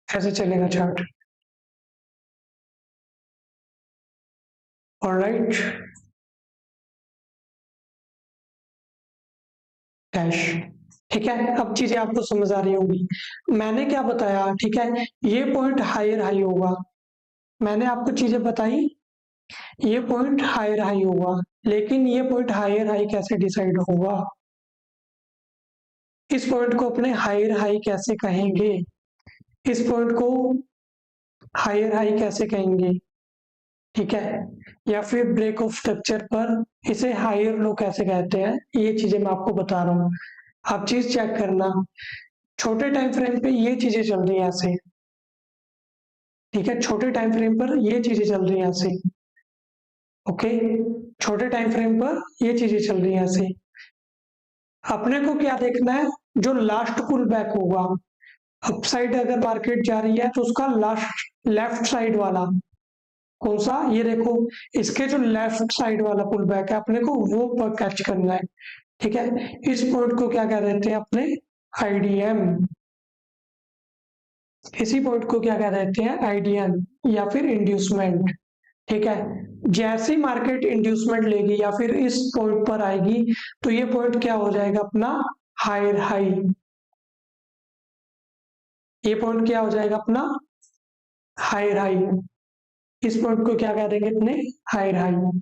ऐसे चलेगा चार्ट। Alright, dash. ठीक है, अब चीजें आपको समझ आ रही होंगी। मैंने क्या बताया, ठीक है, ये पॉइंट हायर हाई होगा। मैंने आपको चीजें बताई, ये पॉइंट हायर हाई होगा। लेकिन ये पॉइंट हायर हाई कैसे डिसाइड होगा, इस पॉइंट को अपने हायर हाई कैसे कहेंगे, इस पॉइंट को हायर हाई कैसे कहेंगे, ठीक है, या फिर ब्रेक ऑफ स्ट्रक्चर पर इसे हायर लो कैसे कहते हैं, ये चीजें मैं आपको बता रहा हूँ। आप चीज चेक करना, छोटे टाइम फ्रेम पे ये चीजें चल रही हैं ऐसे। ठीक है, छोटे टाइम फ्रेम पर ये चीजें चल रही हैं ऐसे। ओके, छोटे टाइम फ्रेम पर ये चीजें चल रही हैं ऐसे। अपने को क्या देखना है, जो लास्ट पुल बैक होगा, अपसाइड अगर मार्केट जा रही है तो उसका लास्ट लेफ्ट साइड वाला कौन सा, ये देखो, इसके जो लेफ्ट साइड वाला पुल बैक है अपने को वो कैच करना है। ठीक है, इस पॉइंट को क्या कह देते हैं अपने, आईडीएम। इसी पॉइंट को क्या कह देते हैं, आईडीएम या फिर इंड्यूसमेंट। ठीक है, जैसी मार्केट इंड्यूसमेंट लेगी या फिर इस पॉइंट पर आएगी, तो ये पॉइंट क्या हो जाएगा अपना, हायर हाई। ये पॉइंट क्या हो जाएगा अपना, हायर हाई। इस पॉइंट को क्या कह देंगे अपने, हायर हाई।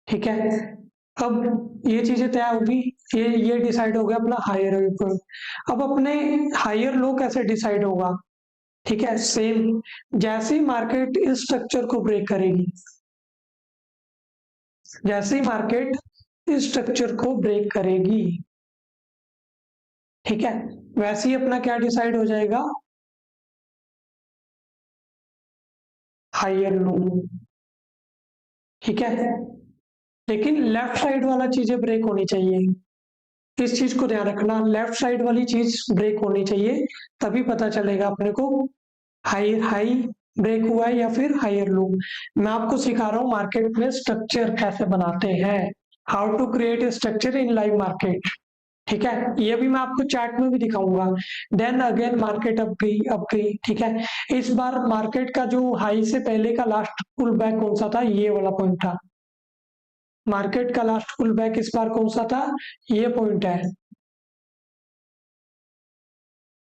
ठीक है, अब ये चीजें तय होगी, ये डिसाइड हो गया अपना हायर हाई पॉइंट। अब अपने हायर लो कैसे डिसाइड होगा, ठीक है, सेम, जैसे ही मार्केट इस स्ट्रक्चर को ब्रेक करेगी, जैसे ही मार्केट इस स्ट्रक्चर को ब्रेक करेगी, ठीक है, वैसे ही अपना क्या डिसाइड हो जाएगा, हायर लो। ठीक है, लेकिन लेफ्ट साइड वाला चीजें ब्रेक होनी चाहिए। इस चीज को ध्यान रखना, लेफ्ट साइड वाली चीज ब्रेक होनी चाहिए, तभी पता चलेगा अपने को हाई हाई ब्रेक हुआ है या फिर हायर लो। मैं आपको सिखा रहा हूँ मार्केट में स्ट्रक्चर कैसे बनाते हैं, how to create a structure in live market. ठीक है, ये भी मैं आपको चार्ट में भी दिखाऊंगा। देन अगेन मार्केट अप गई, ठीक है, इस बार मार्केट का जो हाई से पहले का लास्ट पुल बैक कौन सा था, ये वाला पॉइंट था। मार्केट का लास्ट पुल बैक इस बार कौन सा था, ये पॉइंट है।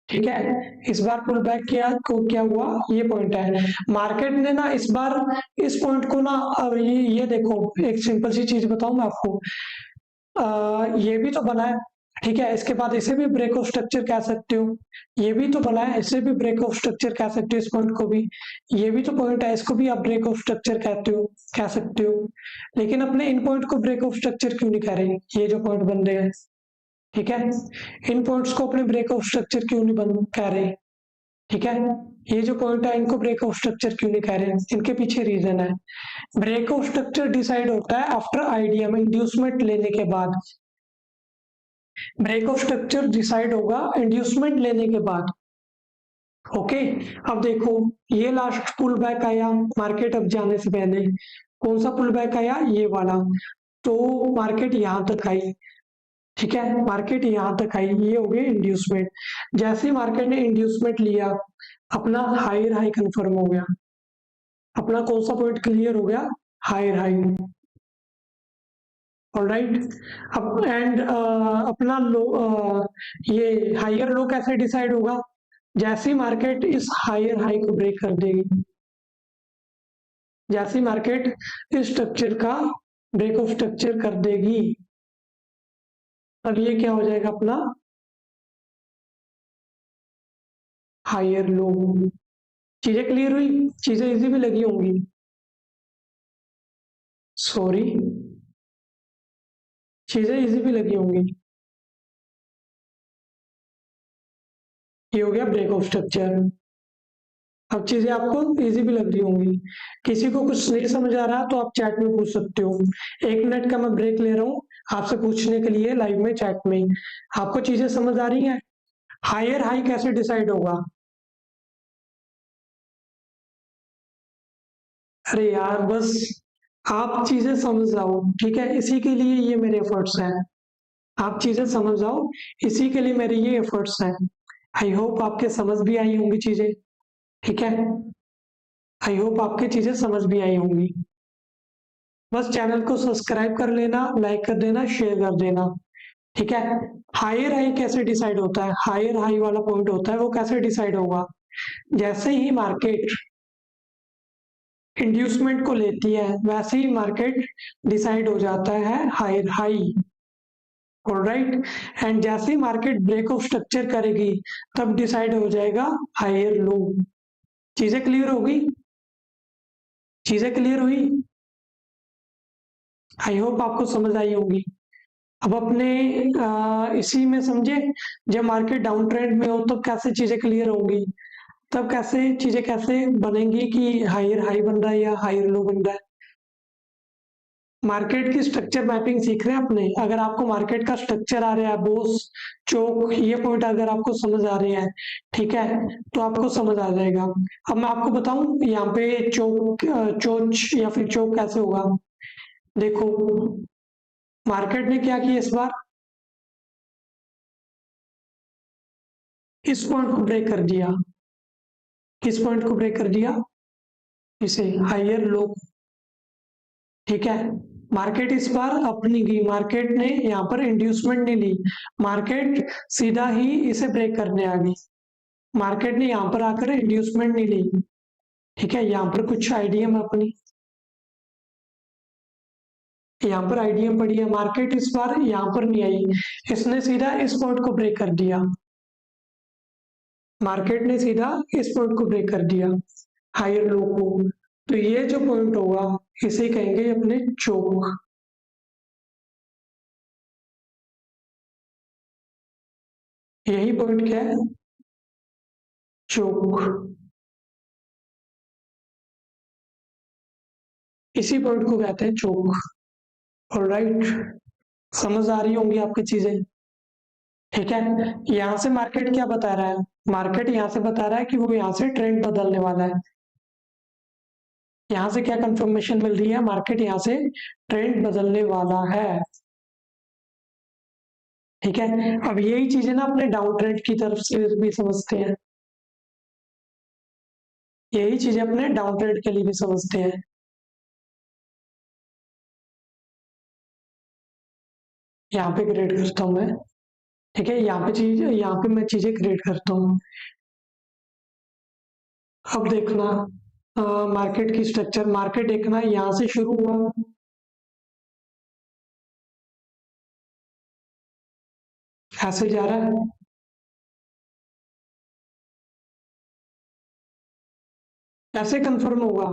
ठीक है, इस बार पुल बैक किया को क्या हुआ, ये पॉइंट है। मार्केट ने ना इस बार इस पॉइंट को ना, अब ये देखो, एक सिंपल सी चीज बताऊं मैं आपको, ये भी तो बना है। ठीक है, इसके बाद इसे भी ब्रेक ऑफ स्ट्रक्चर कह सकते हो, ये भी तो बना है, इसे भी ब्रेक ऑफ स्ट्रक्चर कह सकते हो, इस पॉइंट को भी। ये भी तो पॉइंट है, इसको भी आप ब्रेक ऑफ स्ट्रक्चर कहते हो, कह सकते हो। लेकिन अपने इन पॉइंट को ब्रेक ऑफ स्ट्रक्चर क्यों नहीं कह रहे, ये जो पॉइंट बन रहे हैं, ठीक है, इन पॉइंट्स को अपने ब्रेक ऑफ स्ट्रक्चर क्यों नहीं बन कह रहे, ठीक है, ये जो पॉइंट है इनको ब्रेक ऑफ स्ट्रक्चर क्यों नहीं कह रहे, इनके पीछे रीजन है। ब्रेक ऑफ स्ट्रक्चर डिसाइड होता है आफ्टर आईडीएम, इंड्यूसमेंट लेने के बाद। ब्रेक ऑफ स्ट्रक्चर डिसाइड होगा इंड्यूसमेंट लेने के बाद। ओके, अब देखो, ये लास्ट पुल बैक आया मार्केट अब जाने से पहले, कौन सा पुल बैक आया, ये वाला। तो मार्केट यहां तक आई, ठीक है, मार्केट यहां तक आई, ये हो गई इंड्यूसमेंट। जैसे ही मार्केट ने इंड्यूसमेंट लिया, अपना हायर हाई कंफर्म हो गया, अपना कौन सा पॉइंट क्लियर हो गया, हायर हाई। ऑलराइट, अब एंड अपना लो, ये हायर लो कैसे डिसाइड होगा, जैसी मार्केट इस हायर हाई को ब्रेक कर देगी, जैसी मार्केट इस स्ट्रक्चर का ब्रेक ऑफ स्ट्रक्चर कर देगी, अब ये क्या हो जाएगा अपना हायर लो। चीजें क्लियर हुई? चीजें इजी भी लगी होंगी? सॉरी, चीजें इजी भी लगी होंगी। ये हो गया ब्रेक ऑफ स्ट्रक्चर। अब चीजें आपको इजी भी लग रही होंगी। किसी को कुछ नहीं समझ आ रहा तो आप चैट में पूछ सकते हो। 1 मिनट का मैं ब्रेक ले रहा हूँ आपसे पूछने के लिए लाइव में चैट में। आपको चीजें समझ आ रही हैं? हायर हाई कैसे डिसाइड होगा? अरे यार बस आप चीजें समझ जाओ, ठीक है, इसी के लिए ये मेरे एफर्ट्स हैं। आप चीजें समझ जाओ, इसी के लिए मेरे ये एफर्ट्स हैं। आई होप आपके समझ भी आई होंगी चीजें, ठीक है। आई होप आपकी चीजें समझ भी आई होंगी। बस चैनल को सब्सक्राइब कर लेना, लाइक कर देना, शेयर कर देना, ठीक है। हायर हाई कैसे डिसाइड होता है? हायर हाई वाला पॉइंट होता है वो कैसे डिसाइड होगा? जैसे ही मार्केट इंड्यूसमेंट को लेती है वैसे ही मार्केट डिसाइड हो जाता है हायर हाई। ऑलराइट, एंड जैसे ही मार्केट ब्रेक ऑफ स्ट्रक्चर करेगी तब डिसाइड हो जाएगा हायर लो। चीजें क्लियर होगी? चीजें क्लियर हुई? आई होप आपको समझ आई होगी। अब अपने इसी में समझे, जब मार्केट डाउन ट्रेंड में हो तब कैसे चीजें क्लियर होंगी, तब कैसे चीजें कैसे बनेंगी कि हायर हाई बन रहा है या हायर लो बन रहा है। मार्केट की स्ट्रक्चर मैपिंग सीख रहे हैं अपने। अगर आपको मार्केट का स्ट्रक्चर आ रहा है, बोस चोक, ये पॉइंट अगर आपको समझ आ रहे हैं, ठीक है, तो आपको समझ आ जाएगा। अब मैं आपको बताऊं यहाँ पे चोक चोच या फिर चोक कैसे होगा। देखो, मार्केट ने क्या किया इस बार, इस पॉइंट को ब्रेक कर दिया। किस पॉइंट को ब्रेक कर दिया? इसे हायर लो, ठीक है। मार्केट इस बार अपनी गई, मार्केट ने यहाँ पर इंड्यूसमेंट नहीं ली, मार्केट सीधा ही इसे ब्रेक करने आ गई। मार्केट ने यहाँ पर आकर इंड्यूसमेंट नहीं ली, ठीक है। यहाँ पर कुछ आईडीएम अपनी, यहाँ पर आईडीएम पड़ी है। मार्केट इस बार यहाँ पर नहीं आई, इसने सीधा इस पॉइंट को ब्रेक कर दिया। मार्केट ने सीधा इस पॉइंट को ब्रेक कर दिया, हायर लो को। तो ये जो पॉइंट होगा इसे कहेंगे अपने चोक। यही पॉइंट क्या है? चोक। इसी पॉइंट को कहते हैं चोक। ऑलराइट, समझ आ रही होंगी आपकी चीजें, ठीक है। यहाँ से मार्केट क्या बता रहा है? मार्केट यहाँ से बता रहा है कि वो यहाँ से ट्रेंड बदलने वाला है। यहाँ से क्या कंफर्मेशन मिल रही है? मार्केट यहाँ से ट्रेंड बदलने वाला है, ठीक है। अब यही चीजें ना अपने डाउन ट्रेंड की तरफ से भी समझते हैं, यही चीजें अपने डाउन ट्रेंड के लिए भी समझते हैं। यहाँ पे क्रिएट करता हूँ मैं, ठीक है। यहाँ पे मैं चीजें क्रिएट करता हूँ। अब देखना मार्केट की स्ट्रक्चर, मार्केट देखना यहाँ से शुरू हुआ, ऐसे जा रहा है, ऐसे कंफर्म होगा।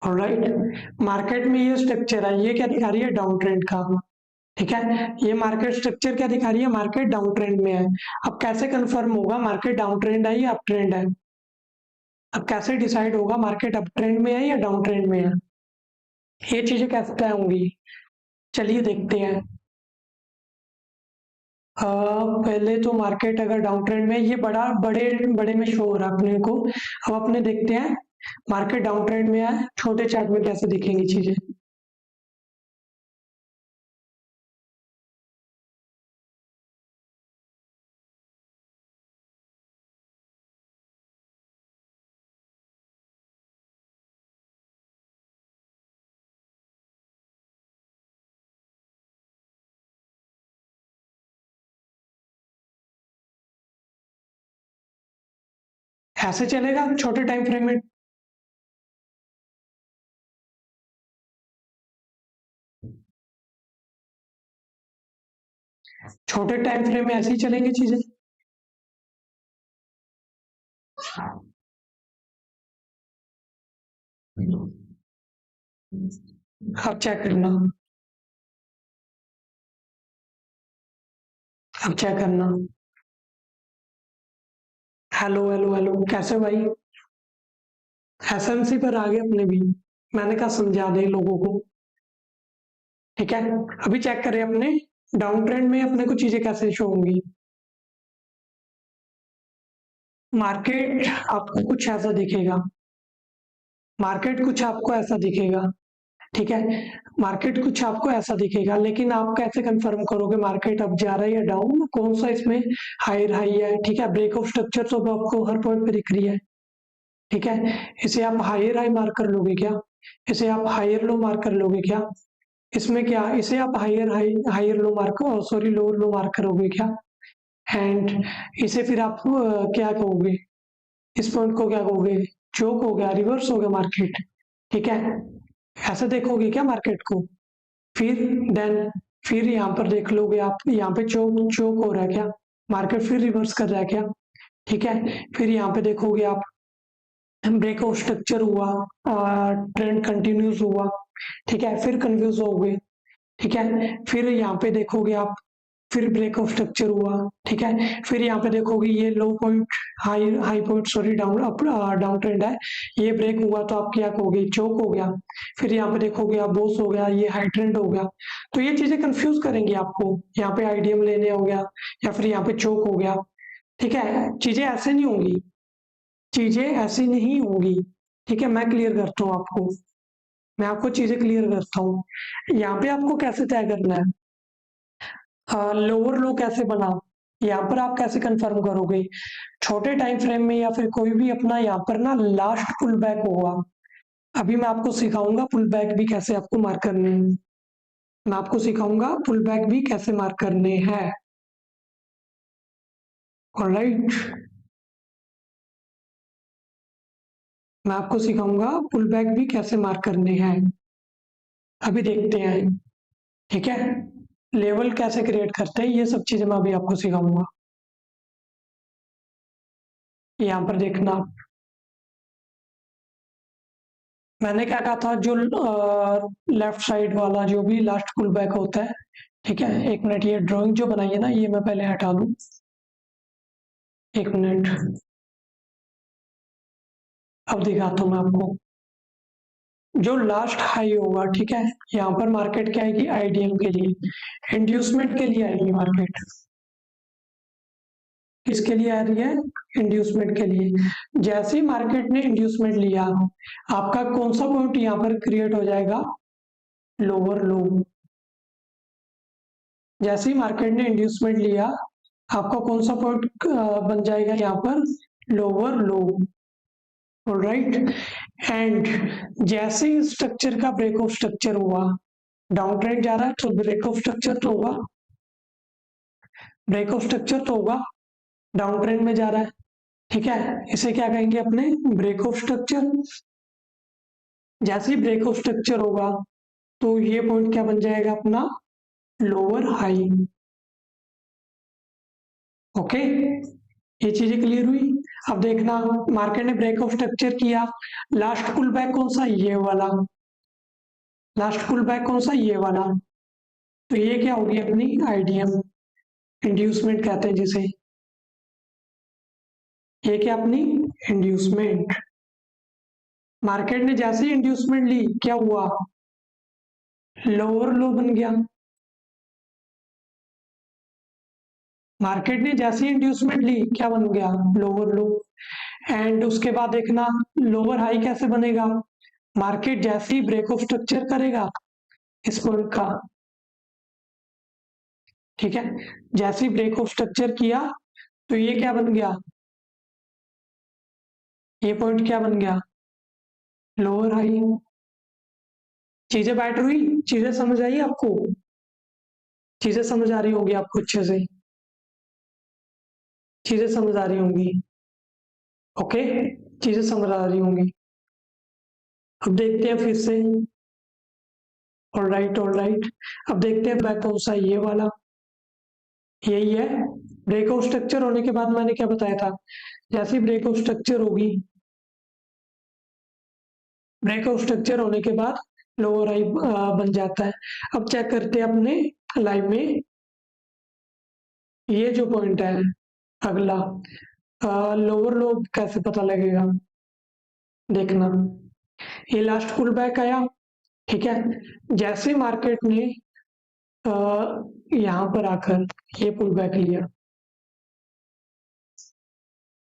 ऑलराइट, मार्केट में ये स्ट्रक्चर है, ये क्या दिखा रही है? डाउन ट्रेंड का, ठीक है। ये मार्केट स्ट्रक्चर क्या दिखा रही है? मार्केट डाउन ट्रेंड में है। अब कैसे कंफर्म होगा मार्केट डाउन ट्रेंड है या अप ट्रेंड है? अब कैसे डिसाइड होगा मार्केट अप ट्रेंड में है या डाउन ट्रेंड में है? ये चीजें कैसे तय होंगी? चलिए देखते हैं। पहले तो मार्केट अगर डाउन ट्रेंड में, ये बड़ा बड़े बड़े में शो हो रहा है अपने को। अब अपने देखते हैं मार्केट डाउन ट्रेंड में है, छोटे चार्ट में कैसे दिखेंगी चीजें। ऐसे चलेगा छोटे टाइम फ्रेम में? छोटे टाइम फ्रेम में ऐसे ही चलेंगी चीजें? अब चेक करना, अब चेक करना। हेलो हेलो हेलो, कैसे हो भाई? एसएमसी पर आ गए अपने भी। मैंने कहा समझा दे लोगों को। ठीक है, अभी चेक करें अपने डाउन ट्रेंड में अपने को चीजें कैसे शो होंगी। मार्केट आपको कुछ ऐसा दिखेगा, मार्केट कुछ आपको ऐसा दिखेगा। ठीक है, मार्केट कुछ आपको ऐसा दिखेगा, लेकिन आप कैसे कंफर्म करोगे मार्केट अप जा रहा है या डाउन? कौन सा इसमें हायर हाई है? ठीक है, ब्रेक ऑफ स्ट्रक्चर तो आपको हर पॉइंट पे दिख रही है। ठीक है, इसे आप हायर हाई मार्क कर लोगे क्या? इसे आप हायर लो मार्क कर लोगे क्या? इसमें क्या, इसे आप higher high higher low mark, sorry lower low mark करोगे क्या? एंड इसे फिर आप क्या कहोगे? इस पॉइंट को क्या कहोगे? चोक हो गया, रिवर्स हो गया मार्केट। ठीक है, ऐसे देखोगे क्या मार्केट को? फिर देन फिर यहाँ पर देख लोगे आप, यहाँ पे चोक चोक हो रहा है क्या? मार्केट फिर रिवर्स कर रहा है क्या? ठीक है, फिर यहाँ पे देखोगे आप, ब्रेक ऑफ स्ट्रक्चर हुआ, ट्रेंड कंटिन्यूस हुआ। ठीक है, फिर कंफ्यूज हो गए। ठीक है, फिर यहाँ पे देखोगे आप, फिर ब्रेक ऑफ स्ट्रक्चर हुआ। ठीक है, फिर यहाँ पे देखोगे ये low point, high high point, sorry down up down trend है, ये ब्रेक हुआ तो आप क्या कहोगे? चोक हो गया। फिर यहाँ पे देखोगे आप, बोस हो गया, ये हाई ट्रेंड हो गया। तो ये चीजें कंफ्यूज करेंगी आपको, यहाँ पे आईडीएम लेने हो गया, या फिर यहाँ पे चोक हो गया। ठीक है, चीजें ऐसे नहीं होंगी, चीजें ऐसी नहीं होंगी। ठीक है, मैं क्लियर करता हूँ आपको, मैं आपको चीजें क्लियर करता हूँ। यहाँ पे आपको कैसे तय करना है, लोअर लो कैसे बना, यहाँ पर आप कैसे कंफर्म करोगे? छोटे टाइम फ्रेम में या फिर कोई भी अपना यहाँ पर ना लास्ट पुल बैक होगा। अभी मैं आपको सिखाऊंगा पुल बैक भी कैसे आपको मार्क करने हैं। मैं आपको सिखाऊंगा पुल बैक भी कैसे मार्क करने हैं। ऑलराइट, मैं आपको सिखाऊंगा पुल बैक भी कैसे मार्क करने हैं। अभी देखते हैं। ठीक है, लेवल कैसे क्रिएट करते हैं, ये सब चीजें मैं अभी आपको सिखाऊंगा। यहाँ पर देखना, मैंने क्या कहा था, जो लेफ्ट साइड वाला जो भी लास्ट पुल बैक होता है। ठीक है, एक मिनट, ये ड्राइंग जो बनाई है ना, ये मैं पहले हटा दूं। एक मिनट, अब दिखाता हूँ मैं आपको। जो लास्ट हाई होगा, ठीक है, यहाँ पर मार्केट क्या आएगी? आईडीएम के लिए, इंड्यूसमेंट के लिए आएगी मार्केट। किसके लिए आ रही है? इंड्यूसमेंट के लिए। जैसे ही मार्केट ने इंड्यूसमेंट लिया, आपका कौन सा पॉइंट यहाँ पर क्रिएट हो जाएगा? लोअर लो। जैसे ही मार्केट ने इंड्यूसमेंट लिया, आपका कौन सा पॉइंट बन जाएगा यहाँ पर? Lower low. ऑलराइट, एंड जैसे ही स्ट्रक्चर का ब्रेक ऑफ स्ट्रक्चर हुआ, डाउन ट्रेंड जा रहा है तो ब्रेक ऑफ स्ट्रक्चर तो होगा, ब्रेक ऑफ स्ट्रक्चर तो होगा, डाउन ट्रेंड में जा रहा है। ठीक है, इसे क्या कहेंगे अपने? Break of structure. जैसे ही ब्रेक ऑफ स्ट्रक्चर होगा, तो ये पॉइंट क्या बन जाएगा अपना? Lower high. ओके, ये चीजें क्लियर हुई? अब देखना, मार्केट ने ब्रेक ऑफ स्ट्रक्चर किया, लास्ट पुल बैक कौन सा? ये वाला। लास्ट पुल बैक कौन सा? ये वाला। तो ये क्या होगी अपनी? आईडीएम, इंड्यूसमेंट कहते हैं जिसे। ये क्या अपनी? इंड्यूसमेंट। मार्केट ने जैसे ही इंड्यूसमेंट ली, क्या हुआ? लोअर लो बन गया। मार्केट ने जैसे ही इंड्यूसमेंट ली, क्या बन गया? Lower low. एंड उसके बाद देखना, लोअर हाई कैसे बनेगा? मार्केट जैसे ही ब्रेक ऑफ स्ट्रक्चर करेगा इस पॉइंट का, ठीक है, जैसे ही ब्रेक ऑफ स्ट्रक्चर किया, तो ये क्या बन गया? ये पॉइंट क्या बन गया? Lower high. चीजें बैठ हुई, चीजें समझ आई आपको? चीजें समझ आ रही होंगी आपको अच्छे से, चीजें समझ आ रही होंगी। ओके, चीजें समझ आ रही होंगी। अब देखते हैं फिर से। ऑलराइट ऑलराइट, अब देखते हैं बैक कौन सा है, ये वाला, यही है। ब्रेकआउट स्ट्रक्चर होने के बाद मैंने क्या बताया था, जैसी ब्रेकआउट स्ट्रक्चर होगी, ब्रेकआउट स्ट्रक्चर होने के बाद लोअर आई बन जाता है। अब चेक करते हैं अपने लाइव में, ये जो पॉइंट है अगला, लोअर लो कैसे पता लगेगा, देखना। ये लास्ट पुल बैक आया, ठीक है। जैसे मार्केट ने यहां पर आकर ये पुल बैक लिया,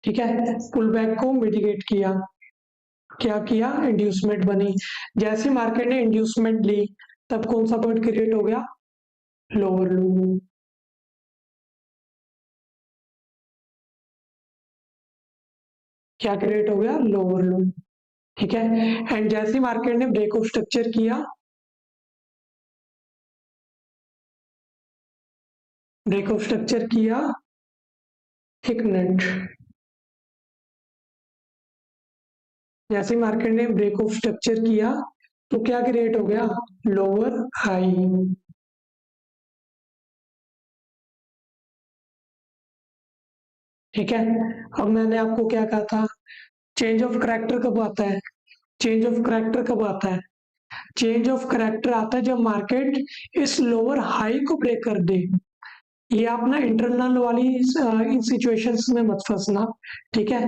ठीक है, पुल बैक को मिटिगेट किया, क्या किया, इंड्यूसमेंट बनी। जैसे मार्केट ने इंड्यूसमेंट ली, तब कौन सा पॉइंट क्रिएट हो गया, लोअर लो। क्या क्रिएट हो गया, लोअर लो, ठीक है। एंड जैसे मार्केट ने ब्रेकआउट स्ट्रक्चर किया, ब्रेकआउट स्ट्रक्चर किया, एक मिनट, जैसे मार्केट ने ब्रेकआउट स्ट्रक्चर किया तो क्या क्रिएट हो गया, लोअर हाई, ठीक है। अब मैंने आपको क्या कहा था, चेंज ऑफ करैक्टर कब आता है, चेंज ऑफ करैक्टर कब आता है, चेंज ऑफ करैक्टर आता है जब मार्केट इस लोअर हाई को ब्रेक कर दे। ये आप ना इंटरनल वाली इन सिचुएशंस में मत फंसना, ठीक है।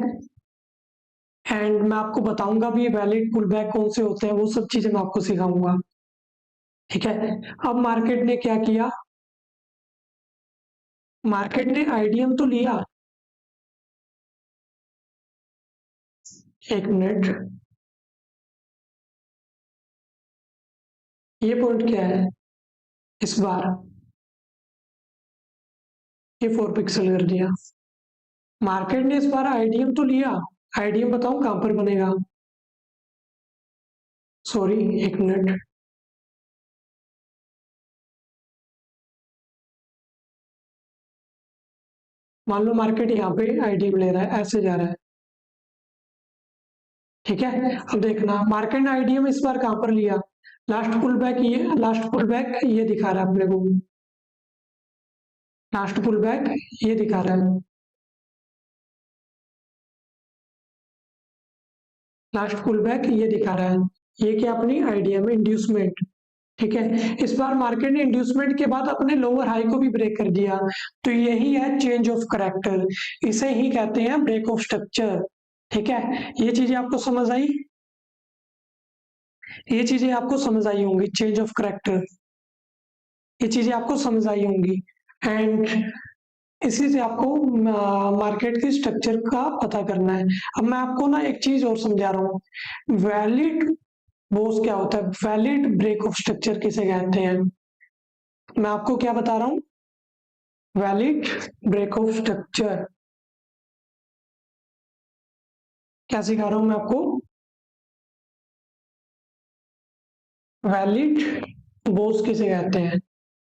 एंड मैं आपको बताऊंगा भी वैलिड पुल बैक कौन से होते हैं, वो सब चीजें मैं आपको सिखाऊंगा, ठीक है। अब मार्केट ने क्या किया, मार्केट ने आईडीएम तो लिया, एक मिनट, ये पॉइंट क्या है, इस बार ये 4 पिक्सल कर दिया। मार्केट ने इस बार आईडीएम तो लिया, आईडीएम बताऊं कहां पर बनेगा, सॉरी एक मिनट, मान लो मार्केट यहाँ पे आईडीएम ले रहा है, ऐसे जा रहा है, ठीक है। अब देखना मार्केट ने आईडीएम इस बार कहां पर लिया, लास्ट पुल बैक, ये लास्ट पुल बैक ये दिखा रहा है अपने को, लास्ट पुल बैक ये दिखा रहा है, लास्ट पुल बैक ये दिखा रहा है, ये क्या अपनी आईडीएम इंड्यूसमेंट, ठीक है। इस बार मार्केट ने इंड्यूसमेंट के बाद अपने लोअर हाई को भी ब्रेक कर दिया, तो यही है चेंज ऑफ करैक्टर, इसे ही कहते हैं ब्रेक ऑफ स्ट्रक्चर, ठीक है। ये चीजें आपको समझ आई, ये चीजें आपको समझ आई होंगी, चेंज ऑफ करैक्टर, ये चीजें आपको समझ आई होंगी। एंड इसी से आपको मार्केट की स्ट्रक्चर का पता करना है। अब मैं आपको ना एक चीज और समझा रहा हूँ, वैलिड बोस क्या होता है, वैलिड ब्रेक ऑफ स्ट्रक्चर किसे कहते हैं, मैं आपको क्या बता रहा हूँ, वैलिड ब्रेक ऑफ स्ट्रक्चर क्या सिखा रहा हूं मैं आपको, वैलिड बोस किसे कहते हैं,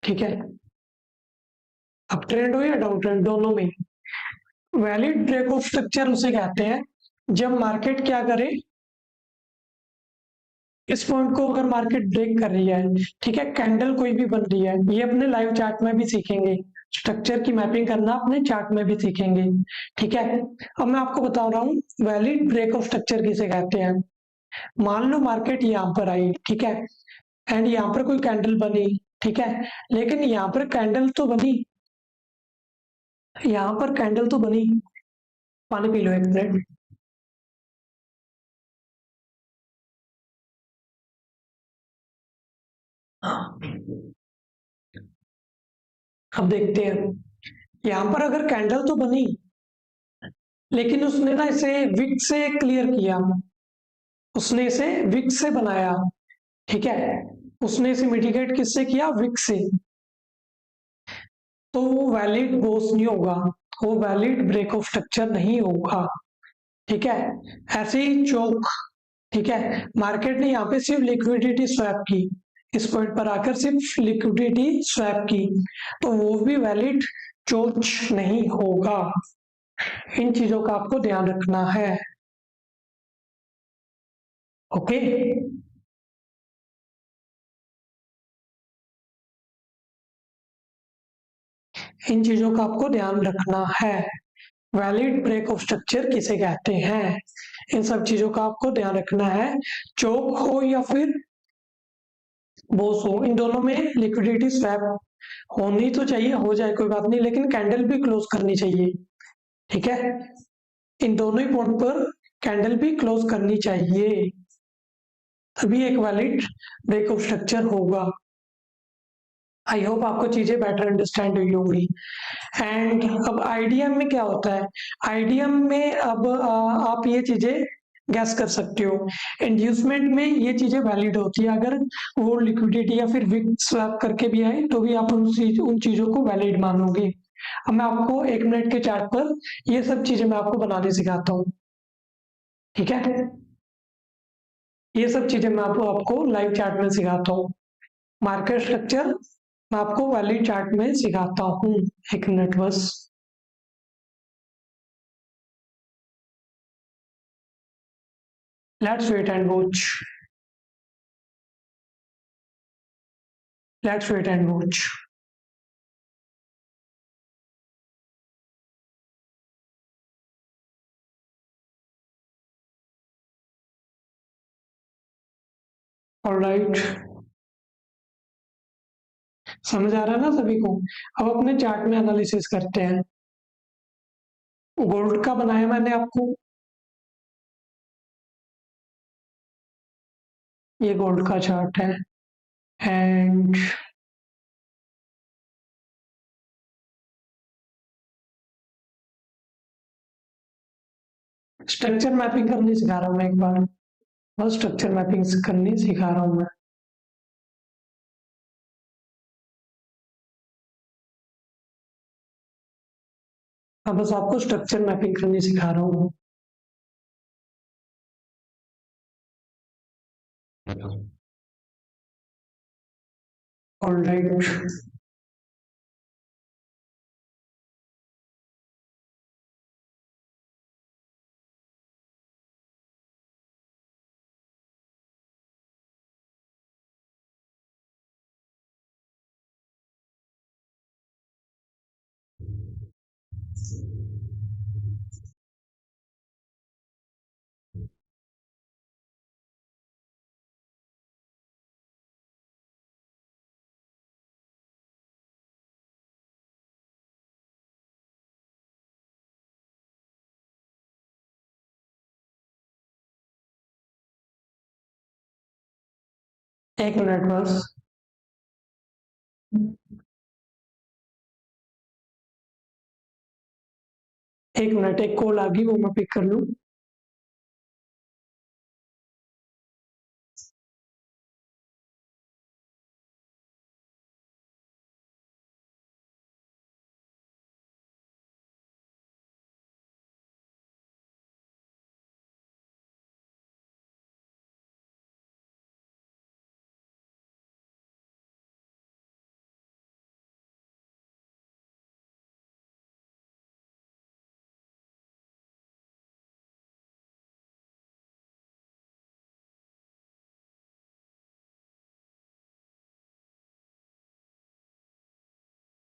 ठीक है। अप ट्रेंड हो या डाउन ट्रेंड दोनों में, वैलिड ब्रेक ऑफ स्ट्रक्चर उसे कहते हैं जब मार्केट क्या करे, इस पॉइंट को अगर मार्केट ब्रेक कर रही है, ठीक है, कैंडल कोई भी बन रही है, ये अपने लाइव चार्ट में भी सीखेंगे, स्ट्रक्चर की मैपिंग करना अपने चार्ट में भी सीखेंगे, ठीक है। अब मैं आपको बता रहा हूँ वैलिड ब्रेक ऑफ स्ट्रक्चर किसे कहते हैं। मान लो मार्केट यहाँ पर आई, ठीक है, एंड यहाँ पर कोई कैंडल बनी, ठीक है, लेकिन यहाँ पर कैंडल तो बनी, यहाँ पर कैंडल तो बनी, पानी पी लो एक मिनट। अब देखते हैं, यहाँ पर अगर कैंडल तो बनी, लेकिन उसने ना इसे विक से क्लियर किया, उसने इसे विक से बनाया, ठीक है, उसने इसे मिटिगेट किससे किया, विक से, तो वो वैलिड बोस नहीं होगा, वो वैलिड ब्रेक ऑफ स्ट्रक्चर नहीं होगा, ठीक है। ऐसे ही चौक, ठीक है, मार्केट ने यहाँ पे सिर्फ लिक्विडिटी स्वैप की, इस पॉइंट पर आकर सिर्फ लिक्विडिटी स्वैप की, तो वो भी वैलिड चोच नहीं होगा, इन चीजों का आपको ध्यान रखना है। ओके, इन चीजों का आपको ध्यान रखना है। वैलिड ब्रेक ऑफ स्ट्रक्चर किसे कहते हैं, इन सब चीजों का आपको ध्यान रखना है। चोक हो या फिर बोस हो, इन दोनों में लिक्विडिटी स्वैप होनी तो चाहिए, हो जाए कोई बात नहीं, लेकिन कैंडल भी क्लोज करनी चाहिए। ठीक है, इन दोनों ही पॉइंट पर कैंडल भी क्लोज करनी चाहिए, तभी एक वैलिड ब्रेक ऑफ स्ट्रक्चर होगा। आई होप आपको चीजें बेटर अंडरस्टैंड हुई होंगी। एंड अब आईडीएम में क्या होता है, आईडीएम में अब आप ये चीजें गैस कर सकते हो। इंड्यूसमेंट में ये चीजें वैलिड होती है, अगर वो लिक्विडिटी या फिर विक स्वैप करके भी आए तो भी आप उन चीजों को वैलिड मानोगे। अब मैं आपको 1 मिनट के चार्ट पर ये सब चीजें मैं आपको बनाने सिखाता हूँ। ठीक है, ये सब चीजें मैं आपको लाइव चार्ट में सिखाता हूँ। मार्केट स्ट्रक्चर मैं आपको वैलिड चार्ट में सिखाता हूँ। 1 मिनट बस। Let's wait and watch. Let's wait and watch. All right. समझ आ रहा है ना सभी को। अब अपने चार्ट में एनालिसिस करते हैं। गोल्ड का बनाया मैंने आपको, ये गोल्ड का चार्ट है। एंड स्ट्रक्चर मैपिंग करनी सिखा रहा हूँ मैं एक बार, बस स्ट्रक्चर मैपिंग करनी सिखा रहा हूँ मैं। अब बस आपको स्ट्रक्चर मैपिंग करनी सिखा रहा हूँ। ऑल राइट, एक मिनट बस। एक मिनट, एक कॉल आ गई, वो मैं पिक कर लूँ।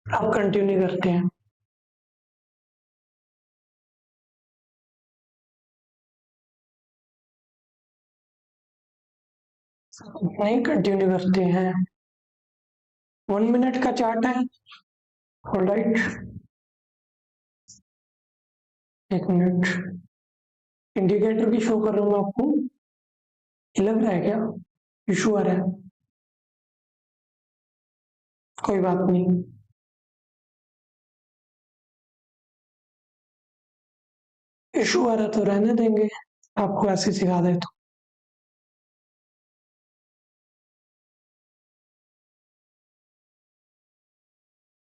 अब कंटिन्यू करते हैं। नहीं, कंटिन्यू करते हैं। 1 मिनट का चार्ट है। All right, 1 minute. इंडिकेटर भी शो कर रहा हूँ आपको, ये लग रहा है क्या इशू आ रहा है? कोई बात नहीं, इशू आ रहा तो रहने देंगे, आपको ऐसे सिखा दे तो।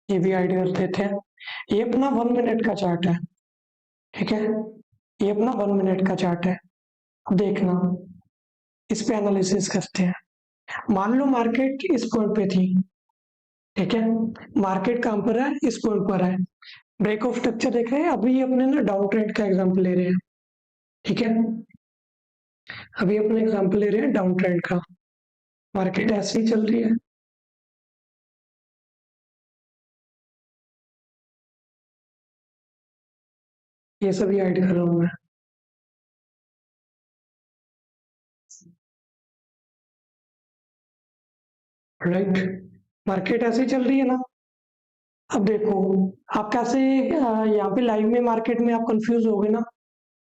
ये भी ऐड कर देते हैं। ये अपना 1 मिनट का चार्ट है। ठीक है, ये अपना 1 मिनट का चार्ट है। अब देखना, इस पे एनालिसिस करते हैं। मान लो मार्केट इस पॉइंट पे थी। ठीक है, मार्केट कहां पर है, इस पॉइंट पर है। ब्रेक ऑफ स्ट्रक्चर देख रहे हैं। अभी अपने ना डाउन ट्रेंड का एग्जांपल ले रहे हैं, ठीक है। अभी अपने एग्जांपल ले रहे हैं डाउन ट्रेंड का। मार्केट ऐसे ही चल रही है। ये सभी ऐड कर रहा हूं मैं, राइट। मार्केट ऐसे ही चल रही है ना। अब देखो, आप कैसे यहाँ पे लाइव में मार्केट में आप कंफ्यूज हो गए ना,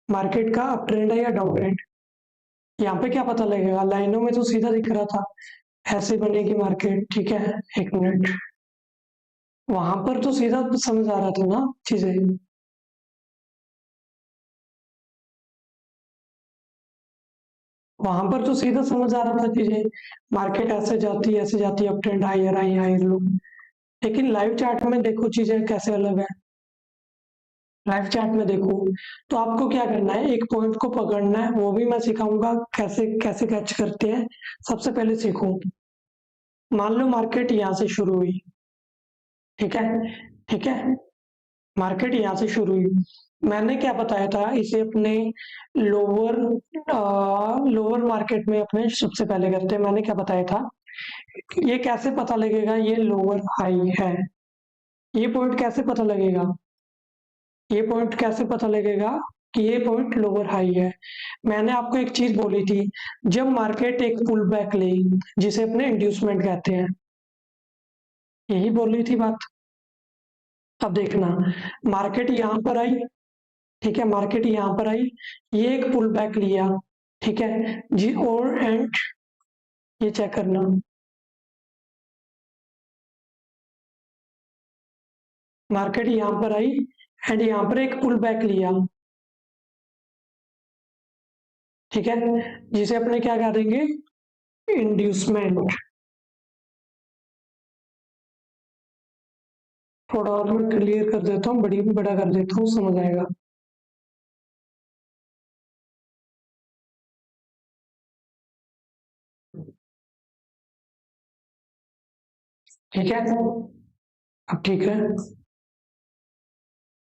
मार्केट का अप ट्रेंड है या डाउन ट्रेंड। यहाँ पे क्या पता लगेगा, लाइनों में तो सीधा दिख रहा था ऐसे बनेगी मार्केट, ठीक है। एक मिनट, वहां पर तो सीधा समझ आ रहा था ना चीजें। वहां पर तो सीधा समझ आ रहा था चीजें, मार्केट ऐसे जाती up trend, higher high higher low. लेकिन लाइव चार्ट में देखो चीजें कैसे अलग है। लाइव चार्ट में देखो, तो आपको क्या करना है, एक पॉइंट को पकड़ना है, वो भी मैं सिखाऊंगा कैसे कैसे कैच करते हैं। सबसे पहले सीखो, मान लो मार्केट यहाँ से शुरू हुई, ठीक है, ठीक है। मार्केट यहाँ से शुरू हुई, मैंने क्या बताया था इसे अपने लोअर लोअर मार्केट में अपने सबसे पहले करते हैं। मैंने क्या बताया था, ये कैसे पता लगेगा ये लोअर हाई है, ये पॉइंट कैसे पता लगेगा, ये पॉइंट कैसे पता लगेगा कि ये पॉइंट लोअर हाई है। मैंने आपको एक चीज बोली थी, जब मार्केट एक पुल बैक ले, जिसे अपने इंड्यूसमेंट कहते हैं, यही बोली थी बात। अब देखना, मार्केट यहाँ पर आई, ठीक है, मार्केट यहाँ पर आई, ये एक पुल बैक लिया, ठीक है जी, और एंड ये चेक करना, मार्केट यहाँ पर आई एंड यहाँ पर एक पुल बैक लिया, ठीक है, जिसे अपने क्या कह देंगे, इंड्यूसमेंट। थोड़ा और मैं क्लियर कर देता हूँ, बड़ी बड़ा कर देता हूँ, समझ आएगा। ठीक है, अब ठीक है,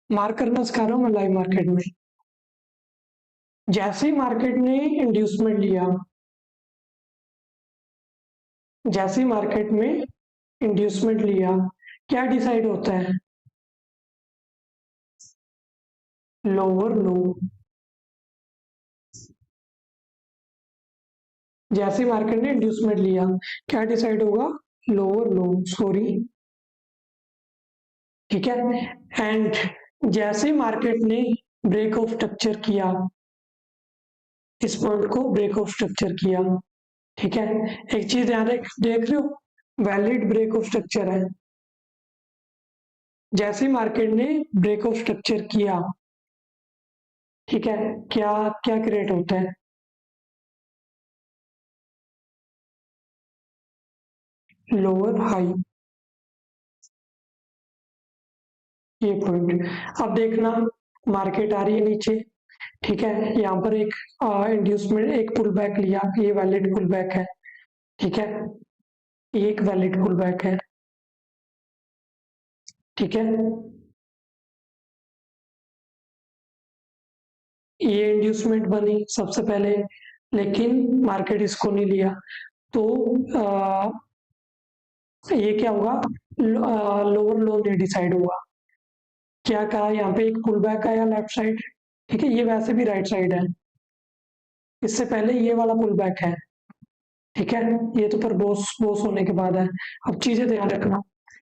मार्क करना सिखा रहा हूँ मैं लाइव मार्केट में। जैसे ही मार्केट ने इंड्यूसमेंट लिया, जैसे ही मार्केट में इंड्यूसमेंट लिया, क्या डिसाइड होता है, लोअर लो। जैसे ही मार्केट ने इंड्यूसमेंट लिया, क्या डिसाइड होगा, लोअर लो, सॉरी, ठीक है। एंड जैसे मार्केट ने ब्रेक ऑफ स्ट्रक्चर किया, इस पॉइंट को ब्रेक ऑफ स्ट्रक्चर किया, ठीक है। एक चीज ध्यान देख रहे हो, वैलिड ब्रेक ऑफ स्ट्रक्चर है। जैसे मार्केट ने ब्रेक ऑफ स्ट्रक्चर किया, ठीक है, क्या क्या क्रिएट होता है, लोअर हाई, ये पॉइंट। अब देखना, मार्केट आ रही है नीचे, ठीक है, यहाँ पर एक इंड्यूसमेंट, एक पुल बैक लिया, ये वैलिड पुल बैक है, ठीक है, ये एक वैलिड पुल बैक है, ठीक है। ये इंड्यूसमेंट बनी सबसे पहले, लेकिन मार्केट इसको नहीं लिया, तो आ, ये क्या होगा, लोअर लो नहीं डिसाइड हुआ। क्या कहा, यहाँ पे एक पुल बैक आया लेफ्ट साइड, ठीक है, ये वैसे भी राइट साइड है, इससे पहले ये वाला पुल बैक है, ठीक है, ये तो पर बॉस बॉस होने के बाद है। अब चीजें ध्यान रखना,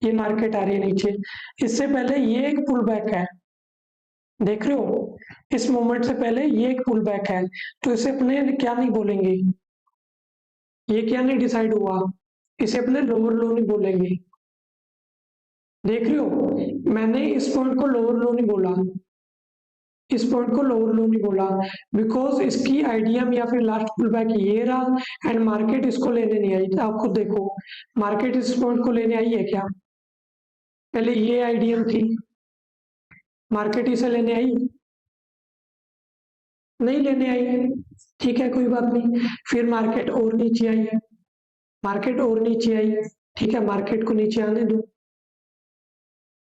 ये मार्केट आ रही है नीचे, इससे पहले ये एक पुल बैक है, देख रहे हो, इस मोमेंट से पहले ये एक पुल बैक है, तो इसे अपने क्या नहीं बोलेंगे, ये क्या नहीं डिसाइड हुआ, इसे अपने लोअर लो नहीं बोलेंगे। देख रहे हो, मैंने इस पॉइंट को लोअर लो नहीं बोला, इस पॉइंट को लोअर लो नहीं बोला, बिकॉज इसकी आईडीएम या फिर लास्ट पुल बैक ये रहा, एंड मार्केट इसको लेने नहीं आई। आप खुद देखो, मार्केट इस पॉइंट को लेने आई है क्या, पहले ये आईडीएम थी, मार्केट इसे लेने आई, नहीं लेने आई, ठीक है, कोई बात नहीं। फिर मार्केट और नीचे आई है, मार्केट और नीचे आई, ठीक है, मार्केट को नीचे आने दो,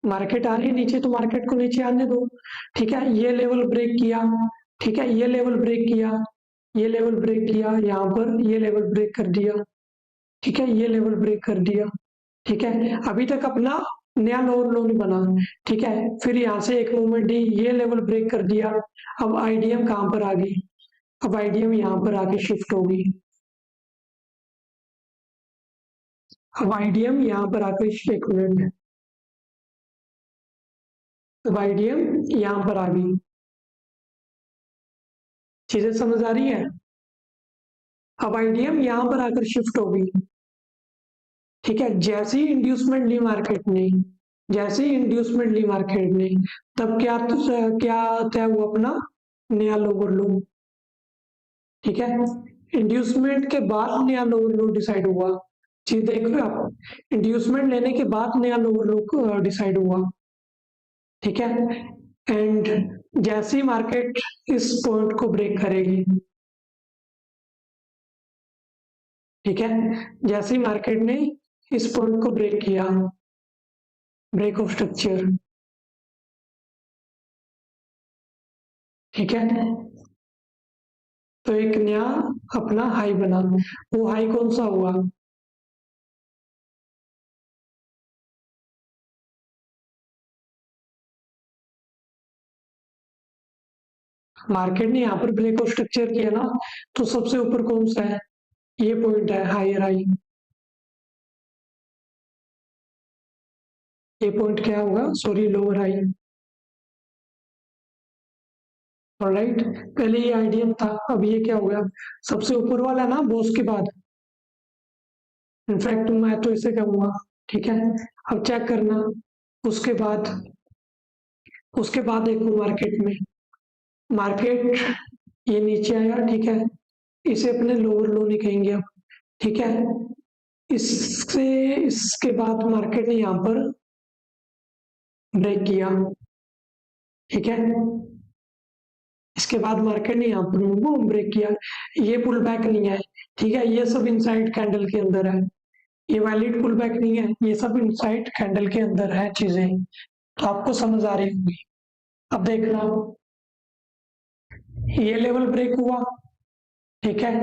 मार्केट आ रही है नीचे तो मार्केट को नीचे आने दो, ठीक है। ये लेवल ब्रेक किया, ठीक है, ये लेवल ब्रेक किया, ये लेवल ब्रेक किया, यहाँ पर ये लेवल ब्रेक कर दिया, ठीक है, ये लेवल ब्रेक कर दिया, ठीक है। अभी तक अपना नया लोअर लो नहीं बना, ठीक है। फिर यहाँ से एक मूवमेंट दी, ये लेवल ब्रेक कर दिया। अब आईडीएम कहाँ पर आ गई, अब आईडीएम यहाँ पर आके शिफ्ट होगी, अब आईडीएम यहाँ पर आकर, एक मिनट, अब आईडीएम यहाँ पर आ गई। चीजें समझ आ रही है? अब आईडीएम यहाँ पर आकर शिफ्ट होगी, ठीक है। जैसे ही इंड्यूसमेंट ली मार्केट ने, जैसे ही इंड्यूसमेंट ली मार्केट ने, तब क्या क्या तय हुआ अपना नया लोअर लो, ठीक है। इंड्यूसमेंट के बाद नया लोअर लो डिसाइड हुआ, चीज देख रहे हो आप, इंड्यूसमेंट लेने के बाद नया लोअर लो डिसाइड हुआ, ठीक है। एंड जैसे ही मार्केट इस पॉइंट को ब्रेक करेगी, ठीक है, जैसे ही मार्केट ने इस पॉइंट को ब्रेक किया, ब्रेक ऑफ स्ट्रक्चर, ठीक है, तो एक नया अपना हाई बना। वो हाई कौन सा हुआ, मार्केट ने यहाँ पर ब्रेक ऑफ स्ट्रक्चर किया ना, तो सबसे ऊपर कौन सा है, ये पॉइंट है हायर हाई, ये पॉइंट क्या होगा, सॉरी लोअर हाई, ऑलराइट। पहले ये आईडीएम था, अब ये क्या हो गया, सबसे ऊपर वाला ना बॉस के बाद, इनफैक्ट मैं तो इसे कहूंगा, ठीक है। अब चेक करना, उसके बाद, उसके बाद देखो मार्केट में, मार्केट ये नीचे आया, ठीक है, इसे अपने लोअर लो नहीं कहेंगे अब, ठीक है। इससे इसके बाद मार्केट ने यहाँ पर ब्रेक किया, ठीक है, इसके बाद मार्केट ने यहाँ पर ब्रेक किया, ये पुल बैक नहीं है, ठीक है, ये सब इनसाइड कैंडल के अंदर है, ये वैलिड पुल बैक नहीं है, ये सब इनसाइड कैंडल के अंदर है चीजें, तो आपको समझ आ रही होगी। अब देखना, ये लेवल ब्रेक हुआ, ठीक है,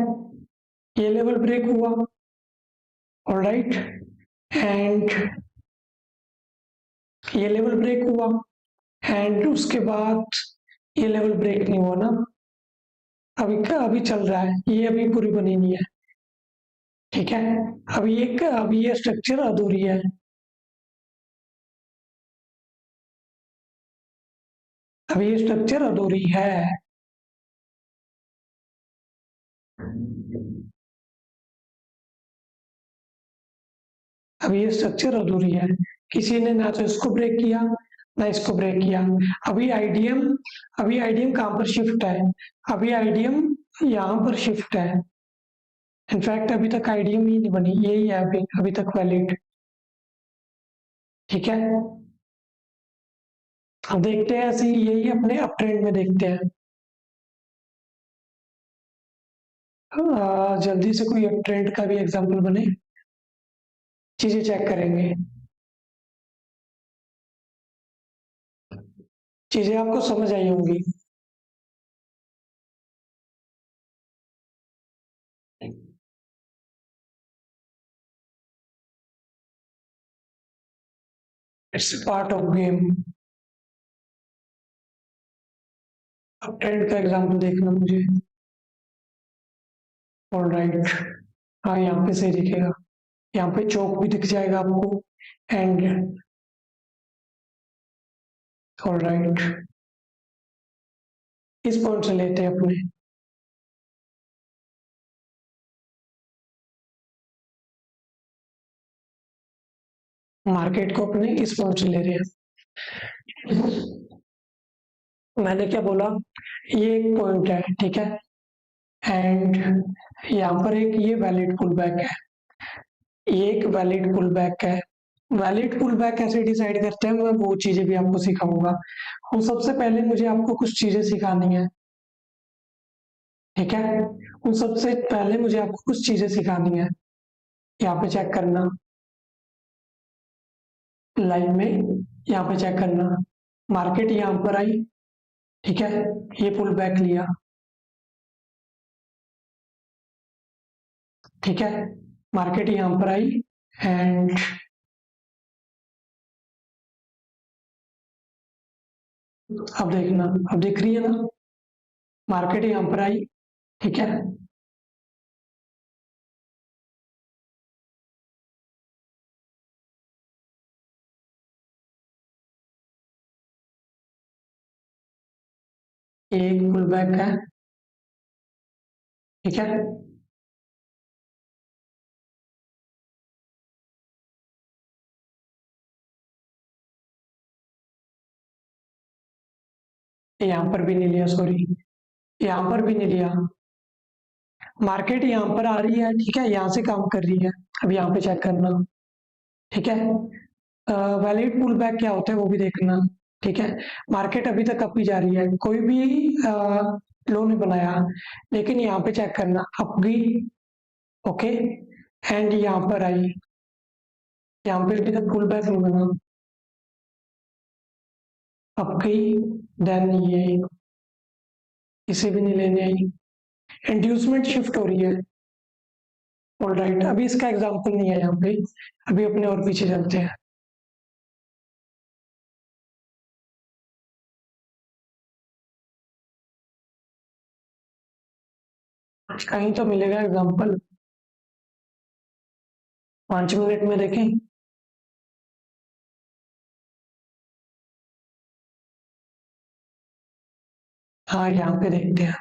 ये लेवल ब्रेक हुआ, ऑलराइट, एंड ये लेवल ब्रेक हुआ, एंड उसके बाद ये लेवल ब्रेक नहीं हुआ ना, अभी अभी चल रहा है, ये अभी पूरी बनी नहीं है, ठीक है। अभी ये स्ट्रक्चर अधूरी है, अभी ये स्ट्रक्चर अधूरी है, अभी ये स्ट्रक्चर अधूरी है, किसी ने ना तो इसको ब्रेक किया ना इसको ब्रेक किया। अभी आईडीएम, अभी आईडीएम कहाँ पर शिफ्ट है, अभी आईडीएम यहाँ पर शिफ्ट है, इनफैक्ट अभी तक आईडीएम ही नहीं बनी, यही है अभी तक वैलिड, ठीक है। अब देखते हैं ऐसे ही, यही अपने अप ट्रेंड में देखते हैं, जल्दी से कोई अप ट्रेंड का भी एग्जांपल बने, चीजें चेक करेंगे, चीजें आपको समझ आई होंगी। It's part of game. अब ट्रेंड का एग्जांपल देखना मुझे, ऑलराइट, हाँ यहाँ पे सही दिखेगा, यहाँ पे चौक भी दिख जाएगा आपको, एंड ऑलराइट, इस पॉइंट से लेते हैं अपने, मार्केट को अपने इस पॉइंट से ले रहे हैं, मैंने क्या बोला, ये एक पॉइंट है, ठीक है, एंड यहाँ पर एक ये वैलिड पुल बैक है, ये एक वैलिड पुल बैक है। वैलिड पुल बैक कैसे डिसाइड करते हैं, मैं वो चीजें भी आपको सिखाऊंगा। और सबसे पहले मुझे आपको कुछ चीजें सिखानी है, ठीक है, उन सबसे पहले मुझे आपको कुछ चीजें सिखानी है, यहाँ पे चेक करना, लाइन में यहाँ पे चेक करना, मार्केट यहाँ पर आई, ठीक है, ये पुल बैक लिया, ठीक है, मार्केट यहाँ पर आई एंड अब देखना, अब दिख रही है ना, मार्केट यहाँ पर आई, ठीक है, ये एक पुल बैक है, ठीक है, यहाँ पर भी नहीं लिया, सॉरी, यहाँ पर भी नहीं लिया, मार्केट यहाँ पर आ रही है, ठीक है, यहाँ से काम कर रही है, अब यहाँ पे चेक करना, ठीक है, वैलिड पुल बैक क्या होता है वो भी देखना, ठीक है, मार्केट अभी तक अप ही जा रही है, कोई भी लो नहीं बनाया, लेकिन यहाँ पे चेक करना, अप गई, ओके, एंड यहाँ पर आई, यहाँ पे अभी तक पुल बैक नहीं बना, अप गई, देन ये इसे भी नहीं लेने आई, इंड्यूसमेंट शिफ्ट हो रही है, ऑलराइट, अभी इसका एग्जांपल नहीं है यहाँ पे, अभी अपने और पीछे चलते हैं, कहीं तो मिलेगा एग्जांपल, 5 मिनट में देखें, हाँ यहाँ पे देखते हैं,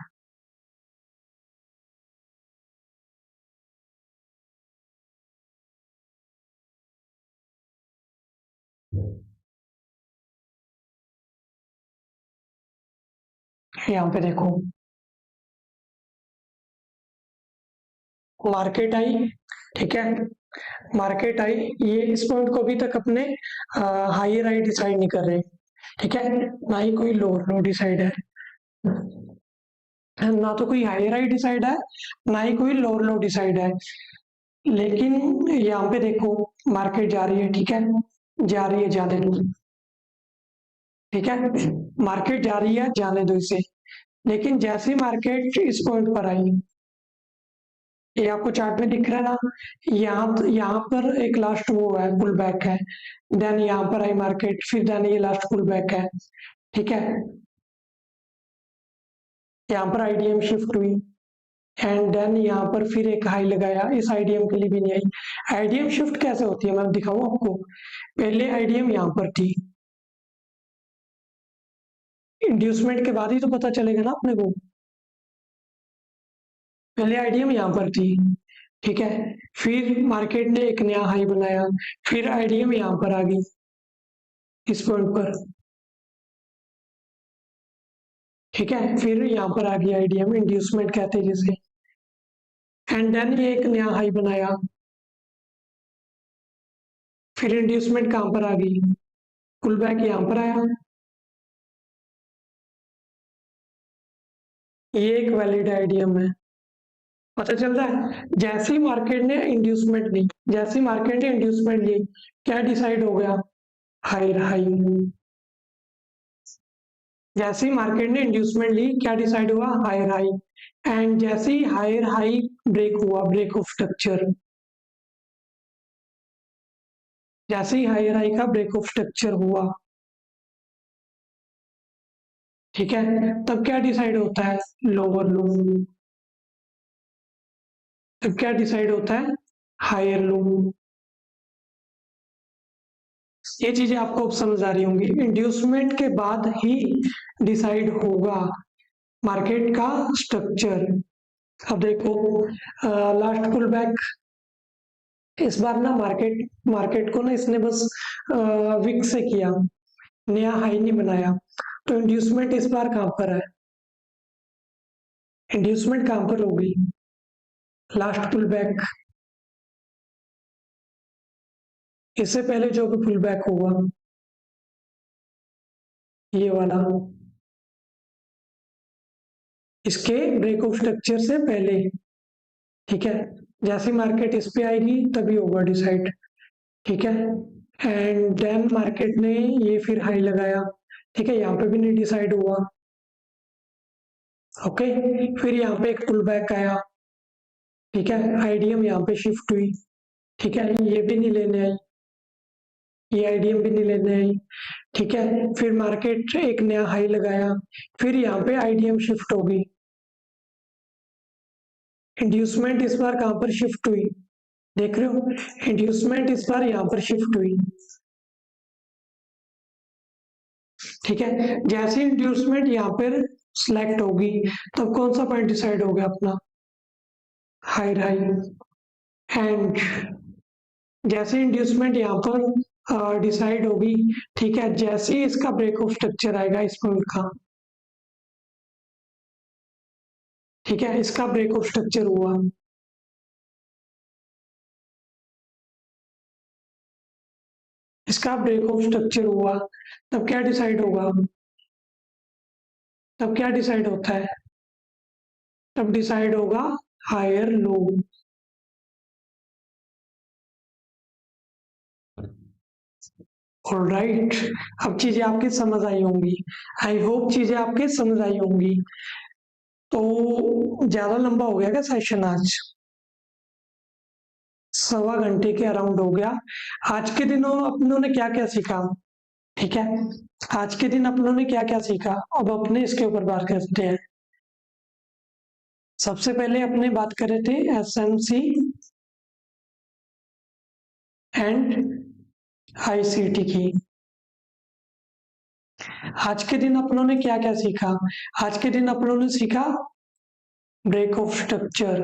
यहाँ पे देखो, मार्केट आई, ठीक है, मार्केट आई, ये इस पॉइंट को अभी तक अपने हाई राइट डिसाइड नहीं कर रहे, ठीक है, ना ही कोई लोअर लो डिसाइड है, ना तो कोई हाई राइट डिसाइड है, ना ही कोई लोअर लो डिसाइड है, लेकिन यहाँ पे देखो, मार्केट जा रही है, ठीक है, जा रही है, जाने दो, ठीक है, मार्केट जा रही है, जाने दो इसे, लेकिन जैसे मार्केट इस पॉइंट पर आई, ये आपको चार्ट में दिख रहा है ना, यहाँ पर एक लास्ट वो है, पुल बैक है, देन यहाँ पर आई मार्केट, फिर देन ये लास्ट पुल बैक है, ठीक है, यहाँ पर आईडीएम शिफ्ट हुई एंड देन यहाँ पर फिर एक हाई लगाया, इस आईडीएम के लिए भी नहीं आई, आईडीएम शिफ्ट कैसे होती है मैं दिखाऊं आपको, पहले आईडीएम यहाँ पर थी, इंड्यूसमेंट के बाद ही तो पता चलेगा ना अपने को, पहले आईडीएम यहाँ पर थी, ठीक है, फिर मार्केट ने एक नया हाई बनाया, फिर आईडीएम यहाँ पर आ गई, इस पॉइंट पर, ठीक है, फिर यहाँ पर आ गई आईडीएम, इंड्यूसमेंट कहते हैं जिसे, एंड देन ये एक नया हाई बनाया, फिर इंड्यूसमेंट कहाँ पर आ गई, पुल बैक यहाँ पर आया, ये एक वैलिड आईडीएम है, पता चल रहा है, जैसे ही मार्केट ने इंड्यूसमेंट ली, जैसे ही मार्केट ने इंड्यूसमेंट ली, क्या डिसाइड हो गया, हायर हाई, जैसे ही मार्केट ने इंड्यूसमेंट ली, क्या डिसाइड हुआ, हायर हाई, एंड जैसे ही हायर हाई ब्रेक हुआ, ब्रेक ऑफ स्ट्रक्चर, जैसे ही हायर हाई का ब्रेक ऑफ स्ट्रक्चर हुआ, ठीक है, तब क्या डिसाइड होता है, लोअर लो, तब क्या डिसाइड होता है, हायर लो, ये चीजें आपको अब समझ आ रही होंगी, इंड्यूसमेंट के बाद ही डिसाइड होगा मार्केट का स्ट्रक्चर, अब देखो, लास्ट पुल बैक, इस बार ना मार्केट मार्केट को ना इसने बस विक से किया, नया हाई नहीं बनाया, तो इंड्यूसमेंट इस बार कहां पर है, इंड्यूसमेंट कहां पर होगी, लास्ट पुल बैक, इससे पहले जो भी पुल बैक होगा, ये वाला, इसके ब्रेक ऑफ स्ट्रक्चर से पहले, ठीक है, जैसे मार्केट इस पे आएगी तभी होगा डिसाइड, ठीक है, एंड देन मार्केट ने ये फिर हाई लगाया, ठीक है, यहाँ पे भी नहीं डिसाइड हुआ। ओके, फिर यहाँ पे एक पुल बैक आया, ठीक है, आईडीएम यहाँ पे शिफ्ट हुई, ठीक है, ये भी नहीं लेने आई, ये आईडीएम भी नहीं लेने आई, ठीक है, फिर मार्केट एक नया हाई लगाया, फिर यहाँ पे आईडीएम शिफ्ट होगी, इंड्यूसमेंट इस बार कहां पर शिफ्ट हुई, देख रहे हो, इंड्यूसमेंट इस बार यहां पर शिफ्ट हुई, ठीक है, जैसे इंड्यूसमेंट यहाँ पर सिलेक्ट होगी तब कौन सा पॉइंट डिसाइड हो गया अपना, हायर हाई, एंड जैसे इंड्यूसमेंट यहाँ पर डिसाइड होगी, ठीक है, जैसे ही इसका ब्रेक ऑफ स्ट्रक्चर आएगा इस पॉइंट का, ठीक है, इसका ब्रेक ऑफ स्ट्रक्चर हुआ, इसका ब्रेक ऑफ स्ट्रक्चर हुआ, तब क्या डिसाइड होगा, तब क्या डिसाइड होता है, तब डिसाइड होगा हायर लो। ऑलराइट, अब चीजें आपके समझ आई होंगी, आई होप चीजें आपके समझ आई होंगी। तो ज्यादा लंबा हो गया क्या सेशन आज, 1.25 घंटे के अराउंड हो गया। आज के दिनों अपनों ने क्या क्या सीखा, ठीक है, आज के दिन अपनों ने क्या क्या सीखा, अब अपने इसके ऊपर बात करते हैं। सबसे पहले अपने बात कर रहे थे एसएमसी एंड आईसीटी की। आज के दिन अपनों ने क्या क्या सीखा, आज के दिन अपनों ने सीखा break of structure,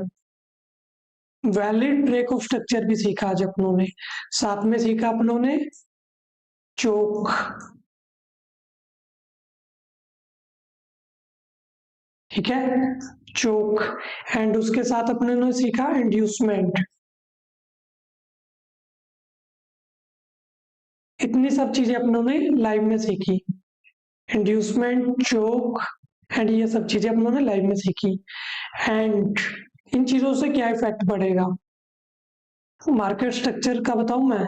valid break of structure भी सीखा आज अपनों ने, साथ में सीखा अपनों ने चोक, ठीक है, चोक, एंड उसके साथ अपने ने सीखा इंड्यूसमेंट। इतनी सब चीजें अपनों ने लाइव में सीखी, इंड्यूसमेंट, चोक एंड ये सब चीजें अपनों ने लाइव में सीखी। एंड इन चीजों से क्या इफेक्ट पड़ेगा, मार्केट स्ट्रक्चर का बताऊं मैं।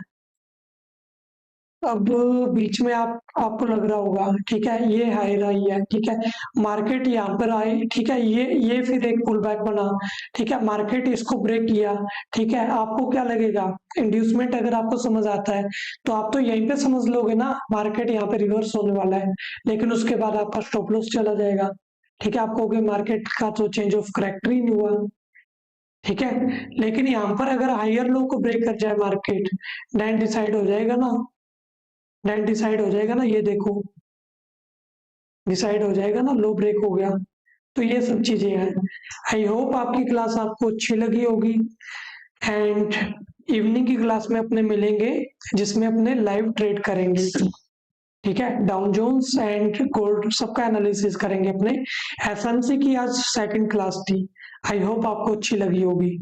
अब बीच में आपको लग रहा होगा, ठीक है, ये हाई रही है, ठीक है, मार्केट यहाँ पर आई, ठीक है, ये फिर एक पुल बैक बना, ठीक है, मार्केट इसको ब्रेक किया, ठीक है, आपको क्या लगेगा, इंड्यूसमेंट अगर आपको समझ आता है तो आप तो यहीं पे समझ लोगे ना, मार्केट यहाँ पे रिवर्स होने वाला है, लेकिन उसके बाद आपका स्टॉप लॉस चला जाएगा, ठीक है, आपको मार्केट का तो चेंज ऑफ करेक्टर ही नहीं हुआ, ठीक है, लेकिन यहाँ पर अगर हायर लो को ब्रेक कर जाए मार्केट, देन डिसाइड हो जाएगा ना, देन डिसाइड हो जाएगा ना, ये देखो डिसाइड हो जाएगा ना, लो ब्रेक हो गया। तो ये सब चीजें हैं। आई होप आपकी क्लास आपको अच्छी लगी होगी, एंड इवनिंग की क्लास में अपने मिलेंगे जिसमें अपने लाइव ट्रेड करेंगे, ठीक है, डाउन जोन्स एंड गोल्ड सबका एनालिसिस करेंगे अपने। एफएमसी की आज सेकंड क्लास थी, आई होप आपको अच्छी लगी होगी।